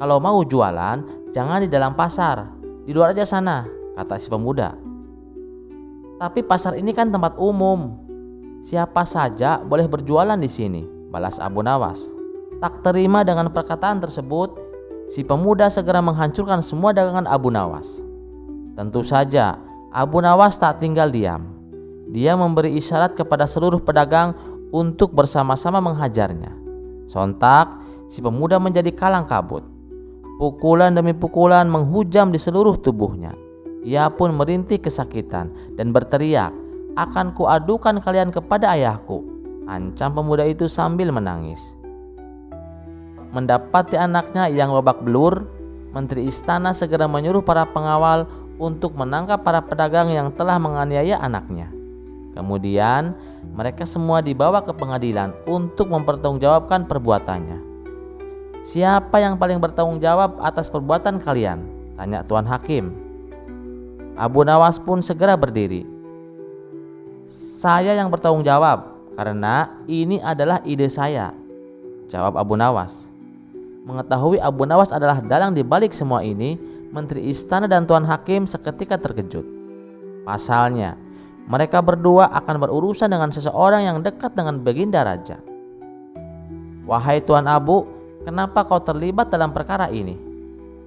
Kalau mau jualan, jangan di dalam pasar, di luar aja sana," kata si pemuda. "Tapi pasar ini kan tempat umum. Siapa saja boleh berjualan di sini," balas Abu Nawas. Tak terima dengan perkataan tersebut, si pemuda segera menghancurkan semua dagangan Abu Nawas. Tentu saja, Abu Nawas tak tinggal diam. Dia memberi isyarat kepada seluruh pedagang untuk bersama-sama menghajarnya. Sontak, si pemuda menjadi kalang kabut. Pukulan demi pukulan menghujam di seluruh tubuhnya. Ia pun merintih kesakitan dan berteriak, "Akan kuadukan kalian kepada ayahku," ancam pemuda itu sambil menangis. Mendapati anaknya yang babak belur, Menteri Istana segera menyuruh para pengawal untuk menangkap para pedagang yang telah menganiaya anaknya. Kemudian mereka semua dibawa ke pengadilan untuk mempertanggungjawabkan perbuatannya. "Siapa yang paling bertanggung jawab atas perbuatan kalian?" tanya Tuan Hakim. Abu Nawas pun segera berdiri. "Saya yang bertanggung jawab karena ini adalah ide saya," jawab Abu Nawas. Mengetahui Abu Nawas adalah dalang di balik semua ini, Menteri Istana dan Tuan Hakim seketika terkejut. Pasalnya, mereka berdua akan berurusan dengan seseorang yang dekat dengan Baginda Raja. "Wahai Tuan Abu, kenapa kau terlibat dalam perkara ini?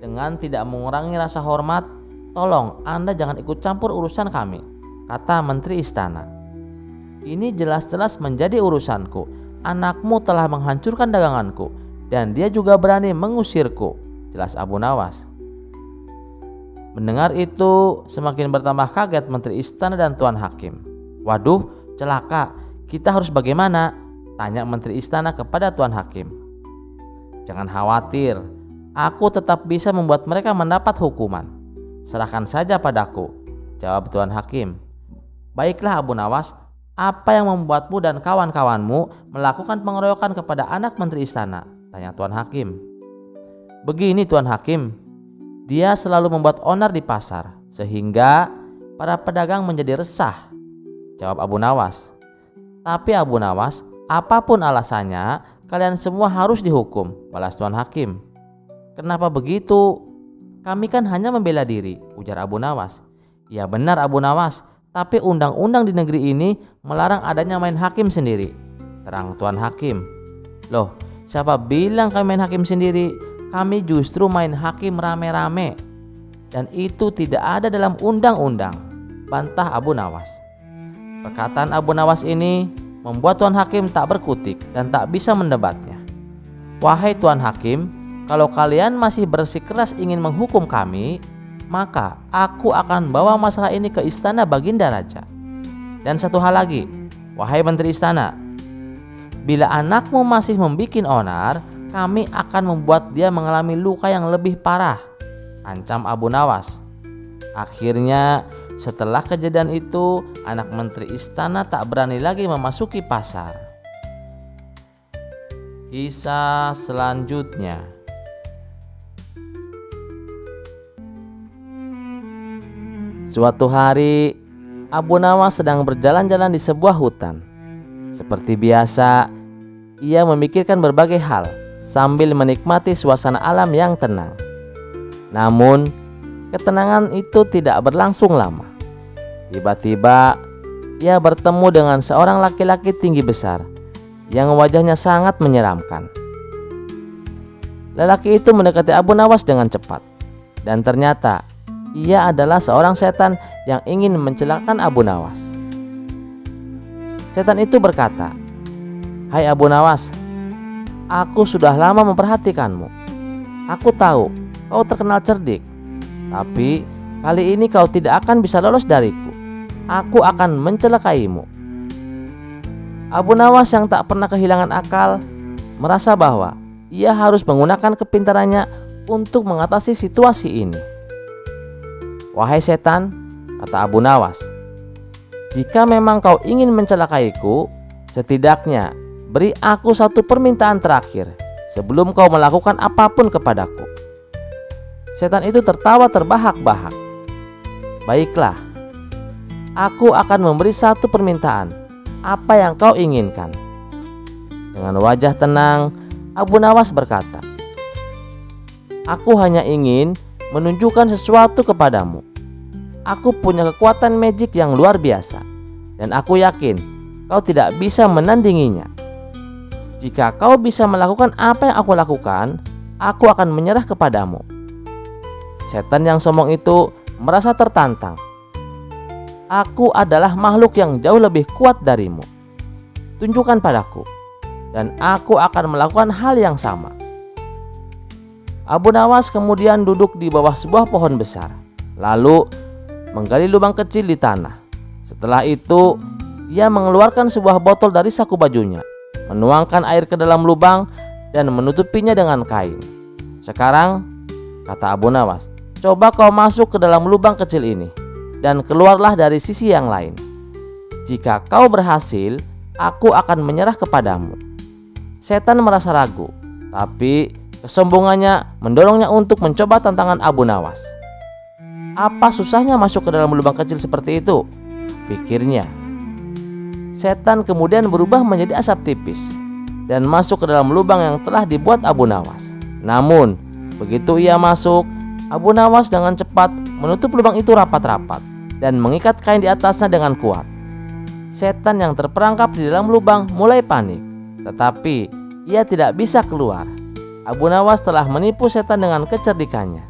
Dengan tidak mengurangi rasa hormat, tolong Anda jangan ikut campur urusan kami," kata Menteri Istana. "Ini jelas-jelas menjadi urusanku. Anakmu telah menghancurkan daganganku dan dia juga berani mengusirku," jelas Abu Nawas. Mendengar itu, semakin bertambah kaget Menteri Istana dan Tuan Hakim. "Waduh, celaka. Kita harus bagaimana?" tanya Menteri Istana kepada Tuan Hakim. "Jangan khawatir. Aku tetap bisa membuat mereka mendapat hukuman. Serahkan saja padaku," jawab Tuan Hakim. "Baiklah Abu Nawas, apa yang membuatmu dan kawan-kawanmu melakukan pengeroyokan kepada anak Menteri Istana?" tanya Tuan Hakim. "Begini Tuan Hakim, dia selalu membuat onar di pasar sehingga para pedagang menjadi resah," jawab Abu Nawas. "Tapi Abu Nawas, apapun alasannya, kalian semua harus dihukum," balas Tuan Hakim. "Kenapa begitu? Kami kan hanya membela diri," ujar Abu Nawas. "Ya benar Abu Nawas, tapi undang-undang di negeri ini melarang adanya main hakim sendiri," terang Tuan Hakim. "Loh, siapa bilang kami main hakim sendiri? Kami justru main hakim rame-rame. Dan itu tidak ada dalam undang-undang," bantah Abu Nawas. Perkataan Abu Nawas ini membuat Tuan Hakim tak berkutik dan tak bisa mendebatnya. "Wahai Tuan Hakim, kalau kalian masih bersikeras ingin menghukum kami, maka aku akan bawa masalah ini ke istana Baginda Raja. Dan satu hal lagi, wahai Menteri Istana, bila anakmu masih membikin onar, kami akan membuat dia mengalami luka yang lebih parah," ancam Abu Nawas. Akhirnya setelah kejadian itu, anak Menteri Istana tak berani lagi memasuki pasar. Kisah selanjutnya. Suatu hari, Abu Nawas sedang berjalan-jalan di sebuah hutan. Seperti biasa, ia memikirkan berbagai hal sambil menikmati suasana alam yang tenang. Namun, ketenangan itu tidak berlangsung lama. Tiba-tiba, ia bertemu dengan seorang laki-laki tinggi besar yang wajahnya sangat menyeramkan. Lelaki itu mendekati Abu Nawas dengan cepat, dan ternyata ia adalah seorang setan yang ingin mencelakakan Abu Nawas. Setan itu berkata, "Hai Abu Nawas, aku sudah lama memperhatikanmu. Aku tahu kau terkenal cerdik, tapi kali ini kau tidak akan bisa lolos dariku. Aku akan mencelakaimu." Abu Nawas yang tak pernah kehilangan akal merasa bahwa ia harus menggunakan kepintarannya untuk mengatasi situasi ini. "Wahai setan," kata Abu Nawas, "jika memang kau ingin mencelakaiku, setidaknya beri aku satu permintaan terakhir sebelum kau melakukan apapun kepadaku." Setan itu tertawa terbahak-bahak. "Baiklah, aku akan memberi satu permintaan. Apa yang kau inginkan?" Dengan wajah tenang, Abu Nawas berkata, "Aku hanya ingin menunjukkan sesuatu kepadamu. Aku punya kekuatan magic yang luar biasa, dan aku yakin kau tidak bisa menandinginya. Jika kau bisa melakukan apa yang aku lakukan, aku akan menyerah kepadamu." Setan yang sombong itu merasa tertantang. "Aku adalah makhluk yang jauh lebih kuat darimu. Tunjukkan padaku, dan aku akan melakukan hal yang sama." Abu Nawas kemudian duduk di bawah sebuah pohon besar, lalu menggali lubang kecil di tanah. Setelah itu, ia mengeluarkan sebuah botol dari saku bajunya, menuangkan air ke dalam lubang dan menutupinya dengan kain. "Sekarang," kata Abu Nawas, "coba kau masuk ke dalam lubang kecil ini dan keluarlah dari sisi yang lain. Jika kau berhasil, aku akan menyerah kepadamu." Setan merasa ragu, tapi kesombongannya mendorongnya untuk mencoba tantangan Abu Nawas. "Apa susahnya masuk ke dalam lubang kecil seperti itu?" pikirnya. Setan kemudian berubah menjadi asap tipis dan masuk ke dalam lubang yang telah dibuat Abu Nawas. Namun, begitu ia masuk, Abu Nawas dengan cepat menutup lubang itu rapat-rapat dan mengikat kain di atasnya dengan kuat. Setan yang terperangkap di dalam lubang mulai panik, tetapi ia tidak bisa keluar. Abu Nawas telah menipu setan dengan kecerdikannya.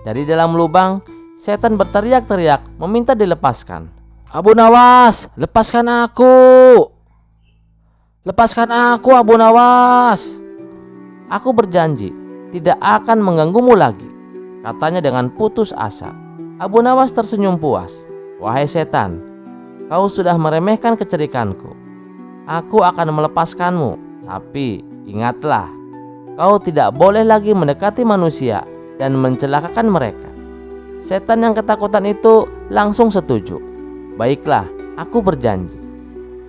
Dari dalam lubang, setan berteriak-teriak meminta dilepaskan. "Abu Nawas, lepaskan aku! Lepaskan aku, Abu Nawas! Aku berjanji tidak akan mengganggumu lagi," katanya dengan putus asa. Abu Nawas tersenyum puas. "Wahai setan, kau sudah meremehkan kecerdikanku. Aku akan melepaskanmu, tapi ingatlah, kau tidak boleh lagi mendekati manusia dan mencelakakan mereka." Setan yang ketakutan itu langsung setuju. "Baiklah, aku berjanji."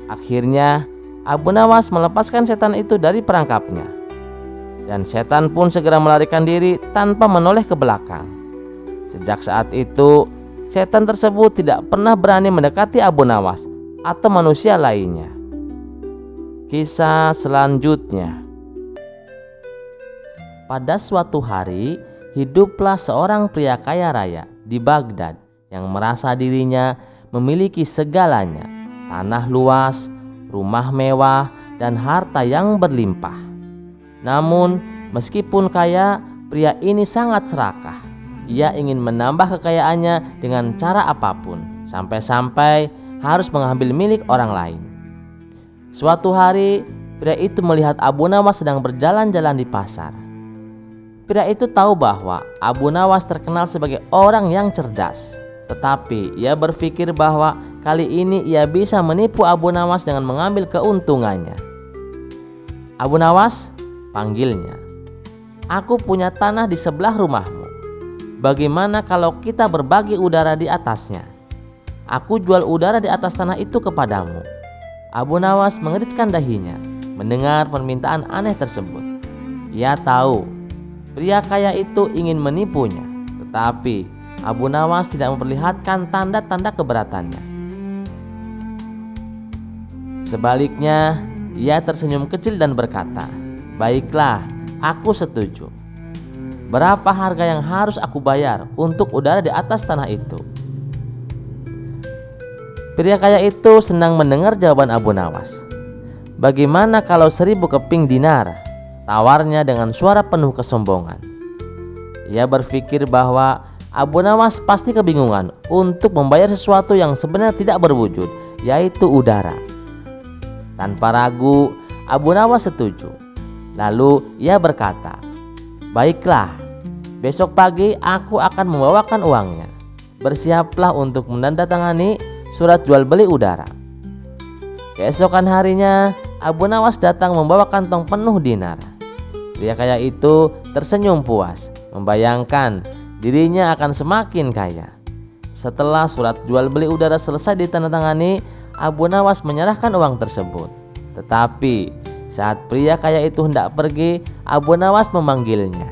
Akhirnya Abu Nawas melepaskan setan itu dari perangkapnya, dan setan pun segera melarikan diri tanpa menoleh ke belakang. Sejak saat itu, setan tersebut tidak pernah berani mendekati Abu Nawas atau manusia lainnya. Kisah selanjutnya. Pada suatu hari, hiduplah seorang pria kaya raya di Baghdad yang merasa dirinya memiliki segalanya: tanah luas, rumah mewah, dan harta yang berlimpah. Namun, meskipun kaya, pria ini sangat serakah. Ia ingin menambah kekayaannya dengan cara apapun. sampai-sampai harus mengambil milik orang lain. Suatu hari, pria itu melihat Abu Nawas sedang berjalan-jalan di pasar. Pria itu tahu bahwa Abu Nawas terkenal sebagai orang yang cerdas, tetapi ia berpikir bahwa kali ini ia bisa menipu Abu Nawas dengan mengambil keuntungannya. "Abu Nawas," panggilnya, "aku punya tanah di sebelah rumahmu. Bagaimana kalau kita berbagi udara di atasnya? Aku jual udara di atas tanah itu kepadamu." Abu Nawas mengerutkan dahinya mendengar permintaan aneh tersebut. Ia tahu pria kaya itu ingin menipunya, tetapi Abu Nawas tidak memperlihatkan tanda-tanda keberatannya. Sebaliknya, ia tersenyum kecil dan berkata, "Baiklah, aku setuju. Berapa harga yang harus aku bayar untuk udara di atas tanah itu?" Pria kaya itu senang mendengar jawaban Abu Nawas. "Bagaimana kalau 1000 keping dinar?" tawarnya dengan suara penuh kesombongan. Ia berpikir bahwa Abu Nawas pasti kebingungan untuk membayar sesuatu yang sebenarnya tidak berwujud, yaitu udara. Tanpa ragu, Abu Nawas setuju. Lalu ia berkata, "Baiklah, besok pagi aku akan membawakan uangnya. Bersiaplah untuk menandatangani surat jual beli udara." Keesokan harinya, Abu Nawas datang membawa kantong penuh dinar. Pria kaya itu tersenyum puas, membayangkan dirinya akan semakin kaya. Setelah surat jual beli udara selesai ditandatangani, Abu Nawas menyerahkan uang tersebut. Tetapi saat pria kaya itu hendak pergi, Abu Nawas memanggilnya.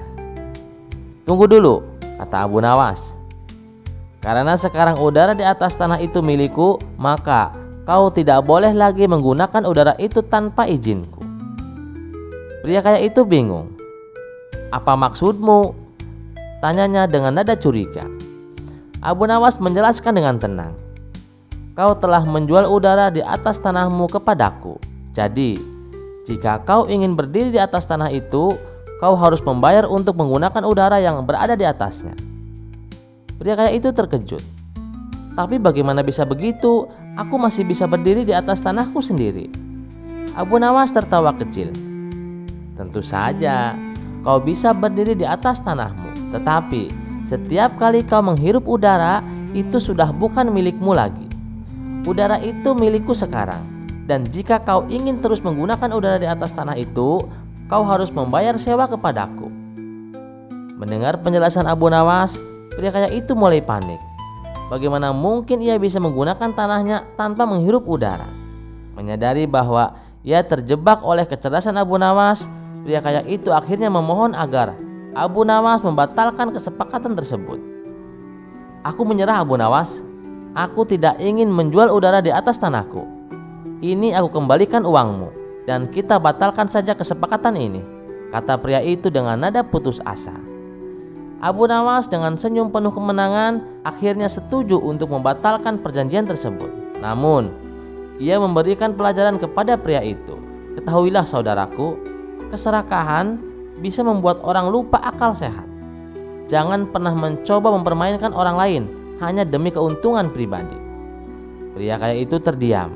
"Tunggu dulu," kata Abu Nawas. "Karena sekarang udara di atas tanah itu milikku, maka kau tidak boleh lagi menggunakan udara itu tanpa izinku." Pria kaya itu bingung. "Apa maksudmu?" tanyanya dengan nada curiga. Abu Nawas menjelaskan dengan tenang. "Kau telah menjual udara di atas tanahmu kepadaku. Jadi, jika kau ingin berdiri di atas tanah itu, kau harus membayar untuk menggunakan udara yang berada di atasnya." Pria kaya itu terkejut. "Tapi bagaimana bisa begitu? Aku masih bisa berdiri di atas tanahku sendiri." Abu Nawas tertawa kecil. "Tentu saja kau bisa berdiri di atas tanahmu, tetapi setiap kali kau menghirup udara, itu sudah bukan milikmu lagi. Udara itu milikku sekarang, dan jika kau ingin terus menggunakan udara di atas tanah itu, kau harus membayar sewa kepadaku." Mendengar penjelasan Abu Nawas, pria kaya itu mulai panik. Bagaimana mungkin ia bisa menggunakan tanahnya tanpa menghirup udara? Menyadari bahwa ia terjebak oleh kecerdasan Abu Nawas, pria kaya itu akhirnya memohon agar Abu Nawas membatalkan kesepakatan tersebut. "Aku menyerah, Abu Nawas. Aku tidak ingin menjual udara di atas tanahku. Ini aku kembalikan uangmu, dan kita batalkan saja kesepakatan ini," kata pria itu dengan nada putus asa. Abu Nawas dengan senyum penuh kemenangan akhirnya setuju untuk membatalkan perjanjian tersebut. Namun, ia memberikan pelajaran kepada pria itu. "Ketahuilah saudaraku, keserakahan bisa membuat orang lupa akal sehat. Jangan pernah mencoba mempermainkan orang lain hanya demi keuntungan pribadi." Pria kaya itu terdiam,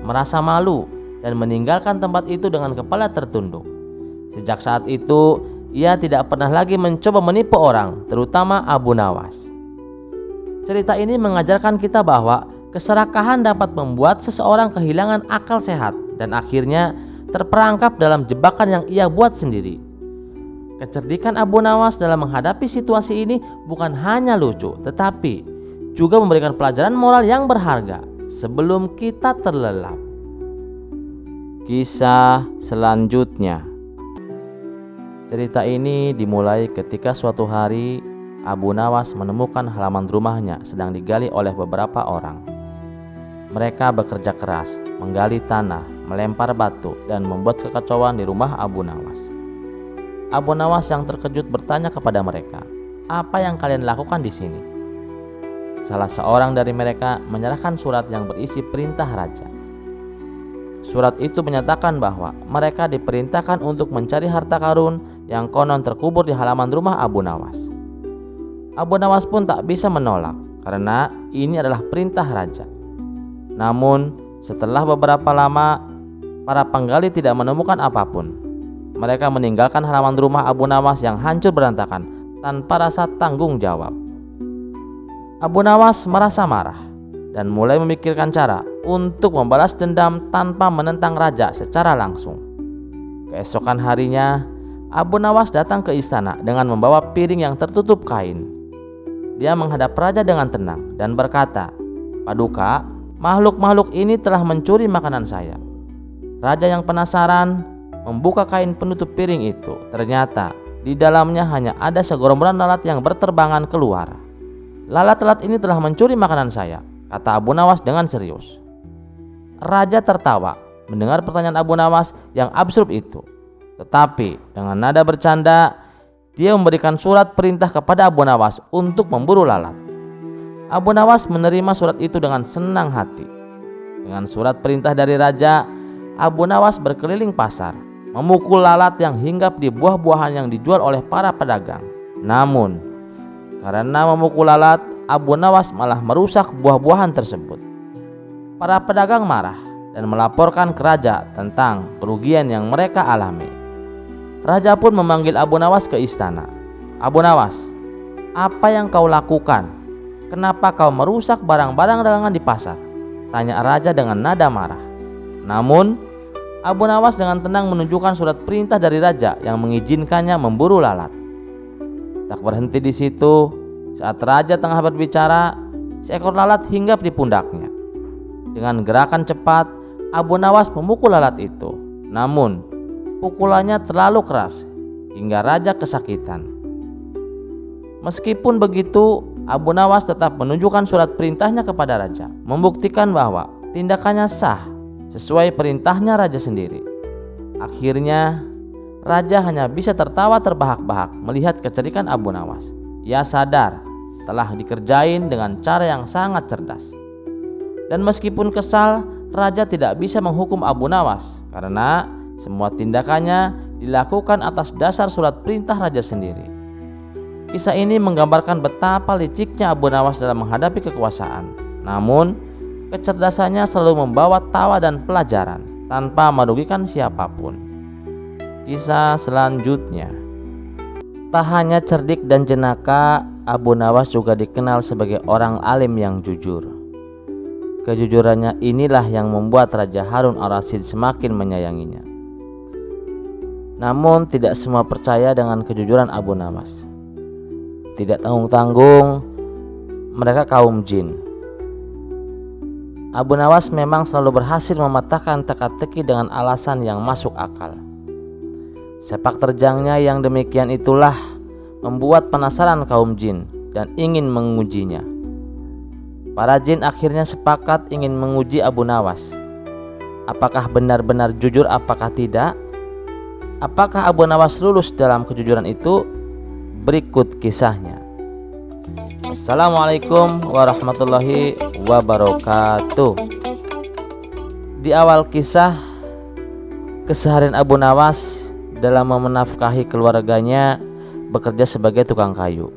merasa malu, dan meninggalkan tempat itu dengan kepala tertunduk. Sejak saat itu, ia tidak pernah lagi mencoba menipu orang, terutama Abu Nawas. Cerita ini mengajarkan kita bahwa keserakahan dapat membuat seseorang kehilangan akal sehat dan akhirnya terperangkap dalam jebakan yang ia buat sendiri. Kecerdikan Abu Nawas dalam menghadapi situasi ini bukan hanya lucu, tetapi juga memberikan pelajaran moral yang berharga sebelum kita terlelap. Kisah selanjutnya. Cerita ini dimulai ketika suatu hari Abu Nawas menemukan halaman rumahnya sedang digali oleh beberapa orang. Mereka bekerja keras, menggali tanah, melempar batu, dan membuat kekacauan di rumah Abu Nawas. Abu Nawas yang terkejut bertanya kepada mereka, "Apa yang kalian lakukan di sini?" Salah seorang dari mereka menyerahkan surat yang berisi perintah raja. Surat itu menyatakan bahwa mereka diperintahkan untuk mencari harta karun yang konon terkubur di halaman rumah Abu Nawas. Abu Nawas pun tak bisa menolak karena ini adalah perintah raja. Namun setelah beberapa lama, para penggali tidak menemukan apapun. Mereka meninggalkan halaman rumah Abu Nawas yang hancur berantakan tanpa rasa tanggung jawab. Abu Nawas merasa marah dan mulai memikirkan cara untuk membalas dendam tanpa menentang raja secara langsung. Keesokan harinya, Abu Nawas datang ke istana dengan membawa piring yang tertutup kain. Dia menghadap raja dengan tenang dan berkata, "Paduka, makhluk-makhluk ini telah mencuri makanan saya." Raja yang penasaran membuka kain penutup piring itu. Ternyata di dalamnya hanya ada segerombolan lalat yang berterbangan keluar. "Lalat-lalat ini telah mencuri makanan saya," kata Abu Nawas dengan serius. Raja tertawa mendengar pertanyaan Abu Nawas yang absurd itu. Tetapi dengan nada bercanda, dia memberikan surat perintah kepada Abu Nawas untuk memburu lalat. Abu Nawas menerima surat itu dengan senang hati. Dengan surat perintah dari raja, Abu Nawas berkeliling pasar, memukul lalat yang hinggap di buah-buahan yang dijual oleh para pedagang. Namun, karena memukul lalat, Abu Nawas malah merusak buah-buahan tersebut. Para pedagang marah dan melaporkan ke raja tentang kerugian yang mereka alami. Raja pun memanggil Abu Nawas ke istana. "Abu Nawas, apa yang kau lakukan? Kenapa kau merusak barang-barang dagangan di pasar?" tanya raja dengan nada marah. Namun Abu Nawas dengan tenang menunjukkan surat perintah dari raja yang mengizinkannya memburu lalat. Tak berhenti di situ, saat raja tengah berbicara, seekor lalat hinggap di pundaknya. Dengan gerakan cepat, Abu Nawas memukul lalat itu. Namun, pukulannya terlalu keras hingga raja kesakitan. Meskipun begitu, Abu Nawas tetap menunjukkan surat perintahnya kepada raja, membuktikan bahwa tindakannya sah sesuai perintahnya raja sendiri. Akhirnya, raja hanya bisa tertawa terbahak-bahak melihat kecerikan Abu Nawas. Ia sadar telah dikerjain dengan cara yang sangat cerdas. Dan meskipun kesal, raja tidak bisa menghukum Abu Nawas karena semua tindakannya dilakukan atas dasar surat perintah raja sendiri. Kisah ini menggambarkan betapa liciknya Abu Nawas dalam menghadapi kekuasaan. Namun, kecerdasannya selalu membawa tawa dan pelajaran tanpa merugikan siapapun. Kisah selanjutnya. Tak hanya cerdik dan jenaka, Abu Nawas juga dikenal sebagai orang alim yang jujur. Kejujurannya inilah yang membuat Raja Harun al-Rasyid semakin menyayanginya. Namun tidak semua percaya dengan kejujuran Abu Nawas. Tidak tanggung-tanggung, mereka kaum jin. Abu Nawas memang selalu berhasil mematahkan teka-teki dengan alasan yang masuk akal. Sepak terjangnya yang demikian itulah membuat penasaran kaum jin dan ingin mengujinya. Para jin akhirnya sepakat ingin menguji Abu Nawas. Apakah benar-benar jujur, apakah tidak? Apakah Abu Nawas lulus dalam kejujuran itu? Berikut kisahnya. Assalamualaikum warahmatullahi wabarakatuh. Di awal kisah, keseharian Abu Nawas dalam menafkahi keluarganya bekerja sebagai tukang kayu.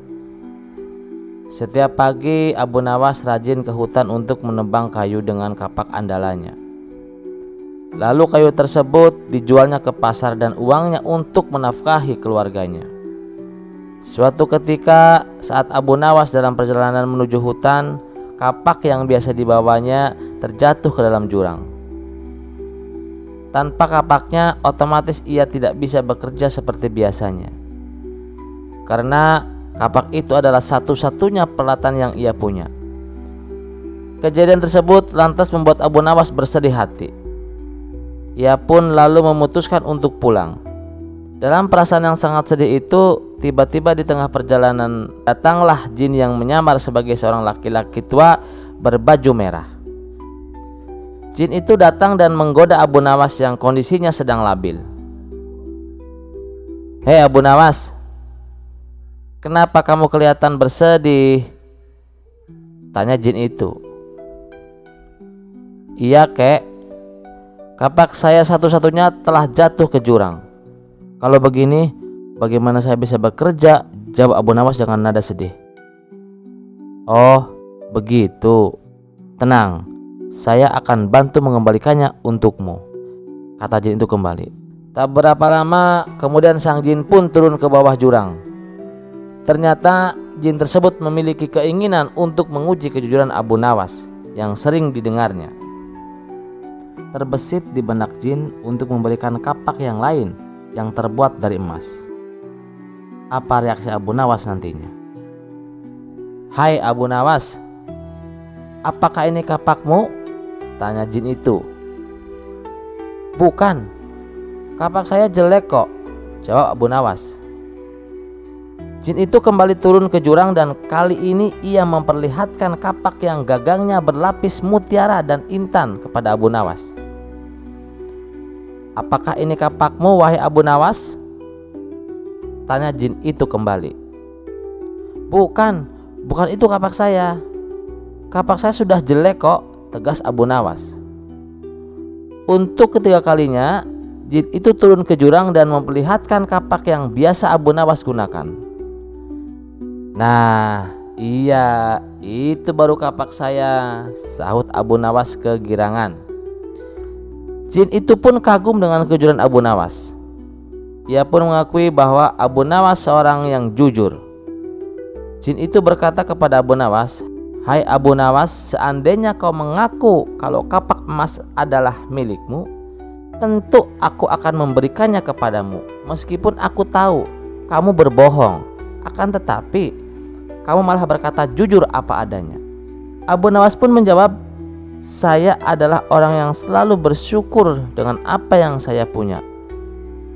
Setiap pagi Abu Nawas rajin ke hutan untuk menebang kayu dengan kapak andalannya. Lalu kayu tersebut dijualnya ke pasar dan uangnya untuk menafkahi keluarganya. Suatu ketika saat Abu Nawas dalam perjalanan menuju hutan, kapak yang biasa dibawanya terjatuh ke dalam jurang. Tanpa kapaknya, otomatis ia tidak bisa bekerja seperti biasanya. Karena kapak itu adalah satu-satunya peralatan yang ia punya. Kejadian tersebut lantas membuat Abu Nawas bersedih hati. Ia pun lalu memutuskan untuk pulang. Dalam perasaan yang sangat sedih itu, tiba-tiba di tengah perjalanan datanglah jin yang menyamar sebagai seorang laki-laki tua berbaju merah. Jin itu datang dan menggoda Abu Nawas yang kondisinya sedang labil. "Hei Abu Nawas, kenapa kamu kelihatan bersedih?" tanya jin itu. "Iya kek, kapak saya satu-satunya telah jatuh ke jurang. Kalau begini, bagaimana saya bisa bekerja?" jawab Abu Nawas dengan nada sedih. "Oh, Begitu. Tenang, saya akan bantu mengembalikannya untukmu, kata jin itu kembali. Tak berapa lama kemudian sang jin pun turun ke bawah jurang. Ternyata jin tersebut memiliki keinginan untuk menguji kejujuran Abu Nawas yang sering didengarnya. Terbesit di benak jin untuk memberikan kapak yang lain yang terbuat dari emas. Apa reaksi Abu Nawas nantinya? Hai Abu Nawas, apakah ini kapakmu? Tanya jin itu. Bukan, kapak saya jelek kok, jawab Abu Nawas. Jin itu kembali turun ke jurang dan kali ini ia memperlihatkan kapak yang gagangnya berlapis mutiara dan intan kepada Abu Nawas. Apakah ini kapakmu, wahai Abu Nawas? Tanya jin itu kembali. Bukan itu kapak saya. Kapak saya sudah jelek kok, tegas Abu Nawas. Untuk ketiga kalinya, jin itu turun ke jurang dan memperlihatkan kapak yang biasa Abu Nawas gunakan. Nah, iya, itu baru kapak saya, sahut Abu Nawas kegirangan. Jin itu pun kagum dengan kejujuran Abu Nawas. Ia pun mengakui bahwa Abu Nawas seorang yang jujur. Jin itu berkata kepada Abu Nawas, hai Abu Nawas, seandainya kau mengaku kalau kapak emas adalah milikmu, tentu aku akan memberikannya kepadamu. Meskipun aku tahu kamu berbohong, akan tetapi kamu malah berkata jujur apa adanya. Abu Nawas pun menjawab, saya adalah orang yang selalu bersyukur dengan apa yang saya punya,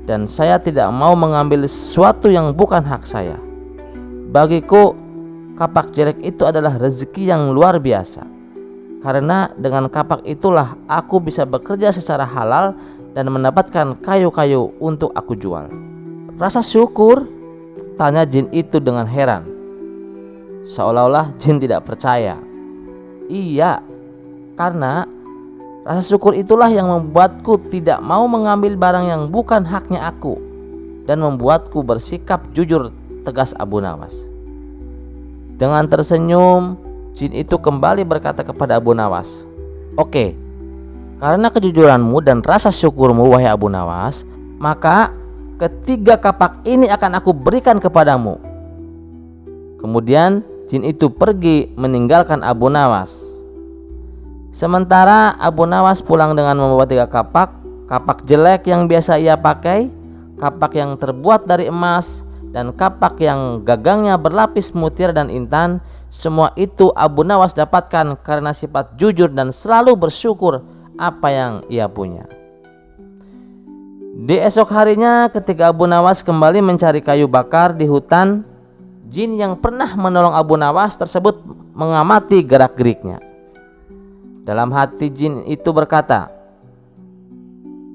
dan saya tidak mau mengambil sesuatu yang bukan hak saya. Bagiku, kapak jelek itu adalah rezeki yang luar biasa, karena dengan kapak itulah aku bisa bekerja secara halal dan mendapatkan kayu-kayu untuk aku jual. Rasa syukur? Tanya jin itu dengan heran, seolah-olah jin tidak percaya. Iya, karena rasa syukur itulah yang membuatku tidak mau mengambil barang yang bukan haknya aku dan membuatku bersikap jujur, tegas Abu Nawas. Dengan tersenyum, jin itu kembali berkata kepada Abu Nawas, oke, karena kejujuranmu dan rasa syukurmu, wahai Abu Nawas, maka ketiga kapak ini akan aku berikan kepadamu. Kemudian jin itu pergi meninggalkan Abu Nawas. Sementara Abu Nawas pulang dengan membawa 3 kapak jelek yang biasa ia pakai, kapak yang terbuat dari emas, dan kapak yang gagangnya berlapis mutiara dan intan. Semua itu Abu Nawas dapatkan karena sifat jujur dan selalu bersyukur apa yang ia punya. Di esok harinya, ketika Abu Nawas kembali mencari kayu bakar di hutan, jin yang pernah menolong Abu Nawas tersebut mengamati gerak-geriknya. Dalam hati jin itu berkata,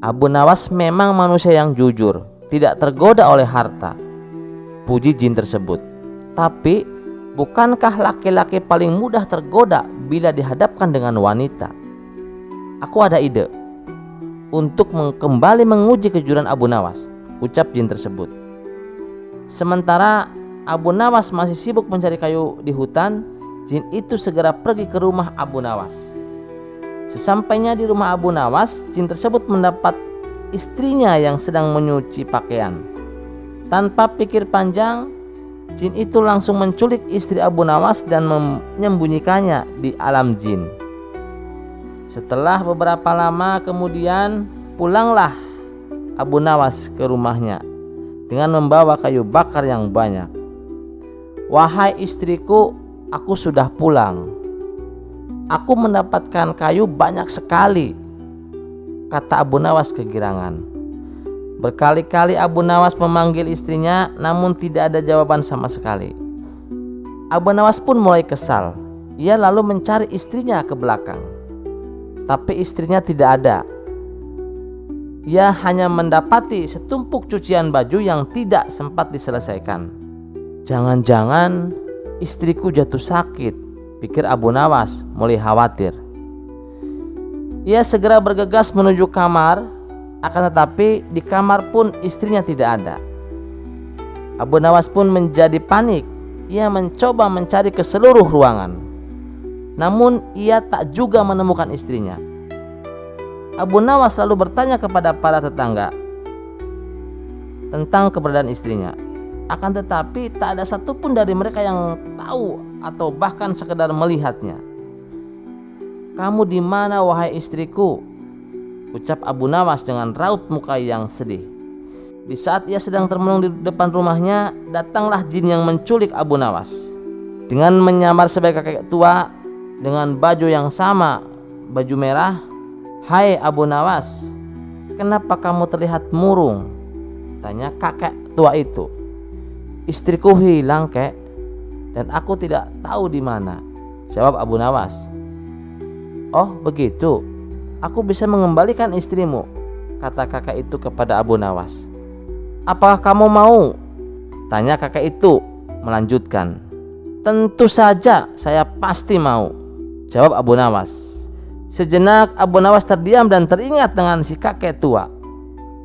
Abu Nawas memang manusia yang jujur, tidak tergoda oleh harta. Puji jin tersebut. Tapi bukankah laki-laki paling mudah tergoda bila dihadapkan dengan wanita? Aku ada ide untuk kembali menguji kejujuran Abu Nawas, ucap jin tersebut. Sementara Abu Nawas masih sibuk mencari kayu di hutan, jin itu segera pergi ke rumah Abu Nawas. Sesampainya di rumah Abu Nawas, jin tersebut mendapat istrinya yang sedang menyuci pakaian. Tanpa pikir panjang, jin itu langsung menculik istri Abu Nawas dan menyembunyikannya di alam jin. Setelah beberapa lama kemudian, pulanglah Abu Nawas ke rumahnya dengan membawa kayu bakar yang banyak. Wahai istriku, aku sudah pulang. Aku mendapatkan kayu banyak sekali, kata Abu Nawas kegirangan. Berkali-kali Abu Nawas memanggil istrinya, namun tidak ada jawaban sama sekali. Abu Nawas pun mulai kesal. Ia lalu mencari istrinya ke belakang, tapi istrinya tidak ada. Ia hanya mendapati setumpuk cucian baju yang tidak sempat diselesaikan. Jangan-jangan istriku jatuh sakit, pikir Abu Nawas mulai khawatir. Ia segera bergegas menuju kamar, akan tetapi di kamar pun istrinya tidak ada. Abu Nawas pun menjadi panik. Ia mencoba mencari ke seluruh ruangan. namun ia tak juga menemukan istrinya. Abu Nawas lalu bertanya kepada para tetangga tentang keberadaan istrinya. Akan tetapi tak ada satupun dari mereka yang tahu atau bahkan sekedar melihatnya. "Kamu di mana, wahai istriku?" ucap Abu Nawas dengan raut muka yang sedih. Di saat ia sedang termenung di depan rumahnya, datanglah jin yang menculik Abu Nawas. Dengan menyamar sebagai kakek tua dengan baju yang sama, baju merah. "Hai Abu Nawas, kenapa kamu terlihat murung?" tanya kakek tua itu. "Istriku hilang, kek, dan aku tidak tahu di mana," jawab Abu Nawas. "Oh begitu, aku bisa mengembalikan istrimu," kata kakek itu kepada Abu Nawas. "Apakah kamu mau?" tanya kakek itu melanjutkan. "Tentu saja, saya pasti mau," jawab Abu Nawas. Sejenak Abu Nawas terdiam dan teringat dengan si kakek tua.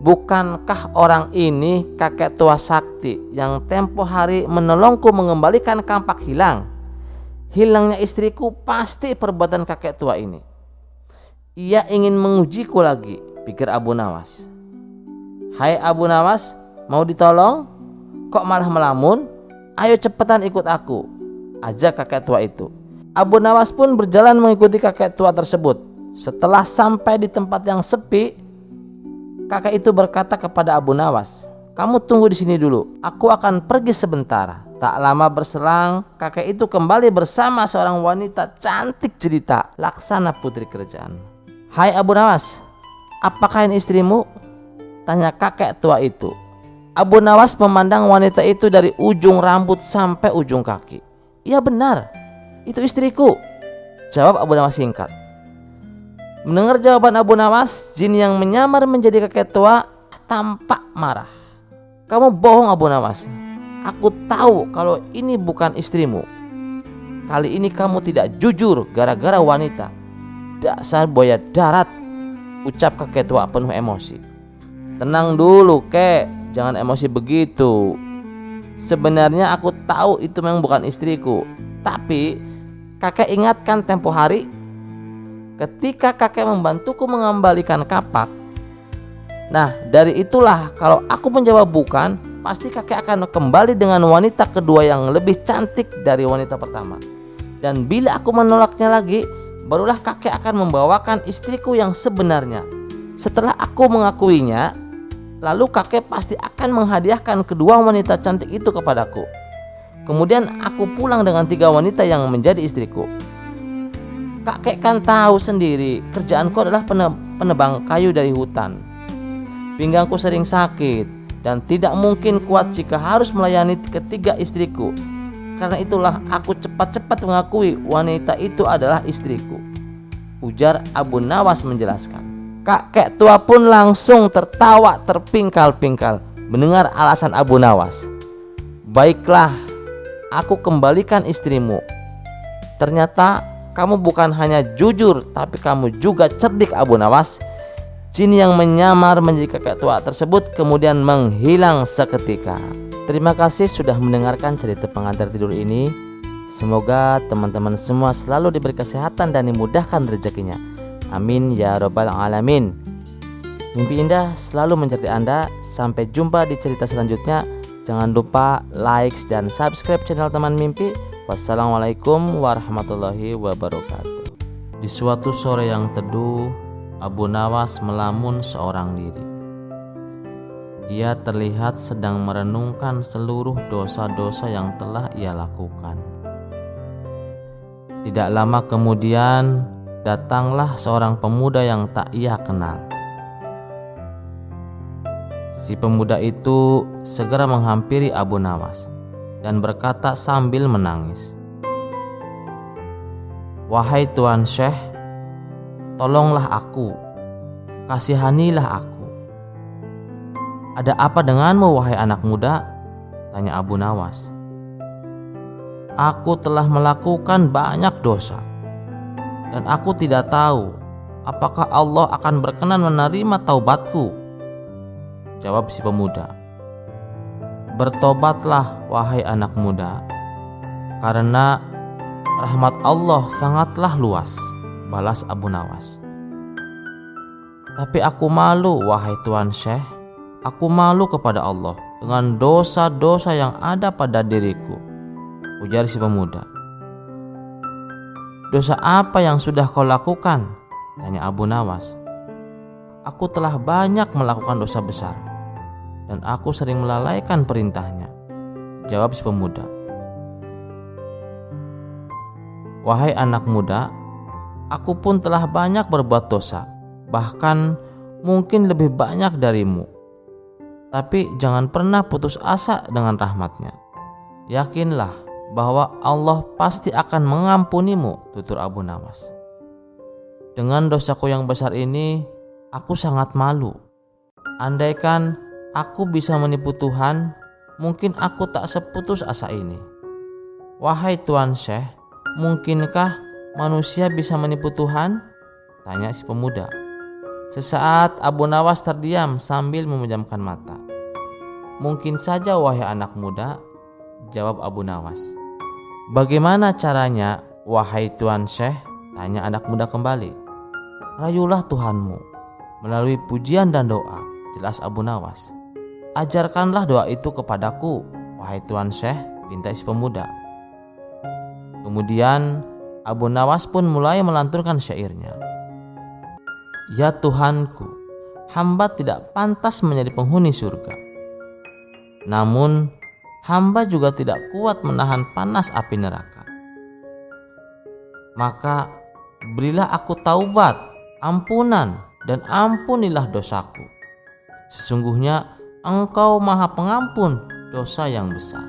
Bukankah orang ini kakek tua sakti yang tempo hari menolongku mengembalikan kampak hilang? Hilangnya istriku pasti perbuatan kakek tua ini. Ia ingin mengujiku lagi, pikir Abu Nawas. "Hai Abu Nawas, mau ditolong? Kok malah melamun? Ayo cepetan ikut aku," ajak kakek tua itu. Abu Nawas pun berjalan mengikuti kakek tua tersebut. Setelah sampai di tempat yang sepi, kakek itu berkata kepada Abu Nawas, "Kamu tunggu di sini dulu, aku akan pergi sebentar." Tak lama berselang, kakek itu kembali bersama seorang wanita cantik jelita, laksana putri kerajaan. "Hai Abu Nawas, apakah ini istrimu?" tanya kakek tua itu. Abu Nawas memandang wanita itu dari ujung rambut sampai ujung kaki. "Iya benar, itu istriku," jawab Abu Nawas singkat. Mendengar jawaban Abu Nawas, jin yang menyamar menjadi kakek tua tampak marah. "Kamu bohong Abu Nawas, aku tahu kalau ini bukan istrimu. Kali ini kamu tidak jujur gara-gara wanita. Dasar buaya darat," ucap kakek tua penuh emosi. "Tenang dulu kek, jangan emosi begitu. Sebenarnya aku tahu itu memang bukan istriku. Tapi kakek ingatkan tempo hari ketika kakek membantuku mengembalikan kapak. Nah, dari itulah kalau aku menjawab bukan, pasti kakek akan kembali dengan wanita kedua yang lebih cantik dari wanita pertama. Dan bila aku menolaknya lagi, barulah kakek akan membawakan istriku yang sebenarnya. Setelah aku mengakuinya, lalu kakek pasti akan menghadiahkan kedua wanita cantik itu kepadaku. Kemudian aku pulang dengan 3 wanita yang menjadi istriku. Kakek kan tahu sendiri, kerjaanku adalah penebang kayu dari hutan. Pinggangku sering sakit dan tidak mungkin kuat jika harus melayani ketiga istriku. Karena itulah aku cepat-cepat mengakui wanita itu adalah istriku," ujar Abu Nawas menjelaskan. Kakek tua pun langsung tertawa terpingkal-pingkal mendengar alasan Abu Nawas. "Baiklah, aku kembalikan istrimu. Ternyata kamu bukan hanya jujur, tapi kamu juga cerdik Abu Nawas." Jin yang menyamar menjadi kakek tua tersebut kemudian menghilang seketika. Terima kasih sudah mendengarkan cerita pengantar tidur ini. Semoga teman-teman semua selalu diberi kesehatan dan dimudahkan rezekinya. Amin ya robbal alamin. Mimpi indah selalu menceriti Anda. Sampai jumpa di cerita selanjutnya. Jangan lupa like dan subscribe channel Teman Mimpi. Wassalamualaikum warahmatullahi wabarakatuh. Di suatu sore yang teduh, Abu Nawas melamun seorang diri. Ia terlihat sedang merenungkan seluruh dosa-dosa yang telah ia lakukan. Tidak lama kemudian, datanglah seorang pemuda yang tak ia kenal. Si pemuda itu segera menghampiri Abu Nawas dan berkata sambil menangis, "Wahai Tuan Syekh, tolonglah aku, kasihanilah aku." "Ada apa denganmu, wahai anak muda?" tanya Abu Nawas. "Aku telah melakukan banyak dosa, dan aku tidak tahu apakah Allah akan berkenan menerima taubatku," jawab si pemuda. "Bertobatlah, wahai anak muda, karena rahmat Allah sangatlah luas, balas Abu Nawas. Tapi aku malu, wahai Tuan Syekh. Aku malu kepada Allah dengan dosa-dosa yang ada pada diriku, ujar si pemuda. Dosa apa yang sudah kau lakukan? Tanya Abu Nawas. Aku telah banyak melakukan dosa besar, dan aku sering melalaikan perintahnya, jawab si pemuda. Wahai anak muda, aku pun telah banyak berbuat dosa, bahkan mungkin lebih banyak darimu. Tapi jangan pernah putus asa dengan rahmat-Nya. Yakinlah bahwa Allah pasti akan mengampunimu, tutur Abu Nawas. Dengan dosaku yang besar ini, aku sangat malu. Andaikan aku bisa menipu Tuhan, mungkin aku tak seputus asa ini. Wahai Tuan Syekh, mungkinkah manusia bisa menipu Tuhan? Tanya si pemuda. Sesaat Abu Nawas terdiam sambil memejamkan mata. Mungkin saja wahai anak muda, jawab Abu Nawas. Bagaimana caranya wahai Tuan Syekh? Tanya anak muda kembali. Rayulah Tuhanmu melalui pujian dan doa, jelas Abu Nawas. Ajarkanlah doa itu kepadaku, wahai Tuan Syekh, pinta si pemuda. Kemudian Abu Nawas pun mulai melantunkan syairnya. Ya Tuhanku, hamba tidak pantas menjadi penghuni surga. Namun, hamba juga tidak kuat menahan panas api neraka. Maka, berilah aku taubat, ampunan, dan ampunilah dosaku. Sesungguhnya Engkau Maha Pengampun dosa yang besar.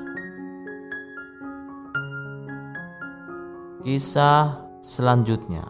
Kisah selanjutnya.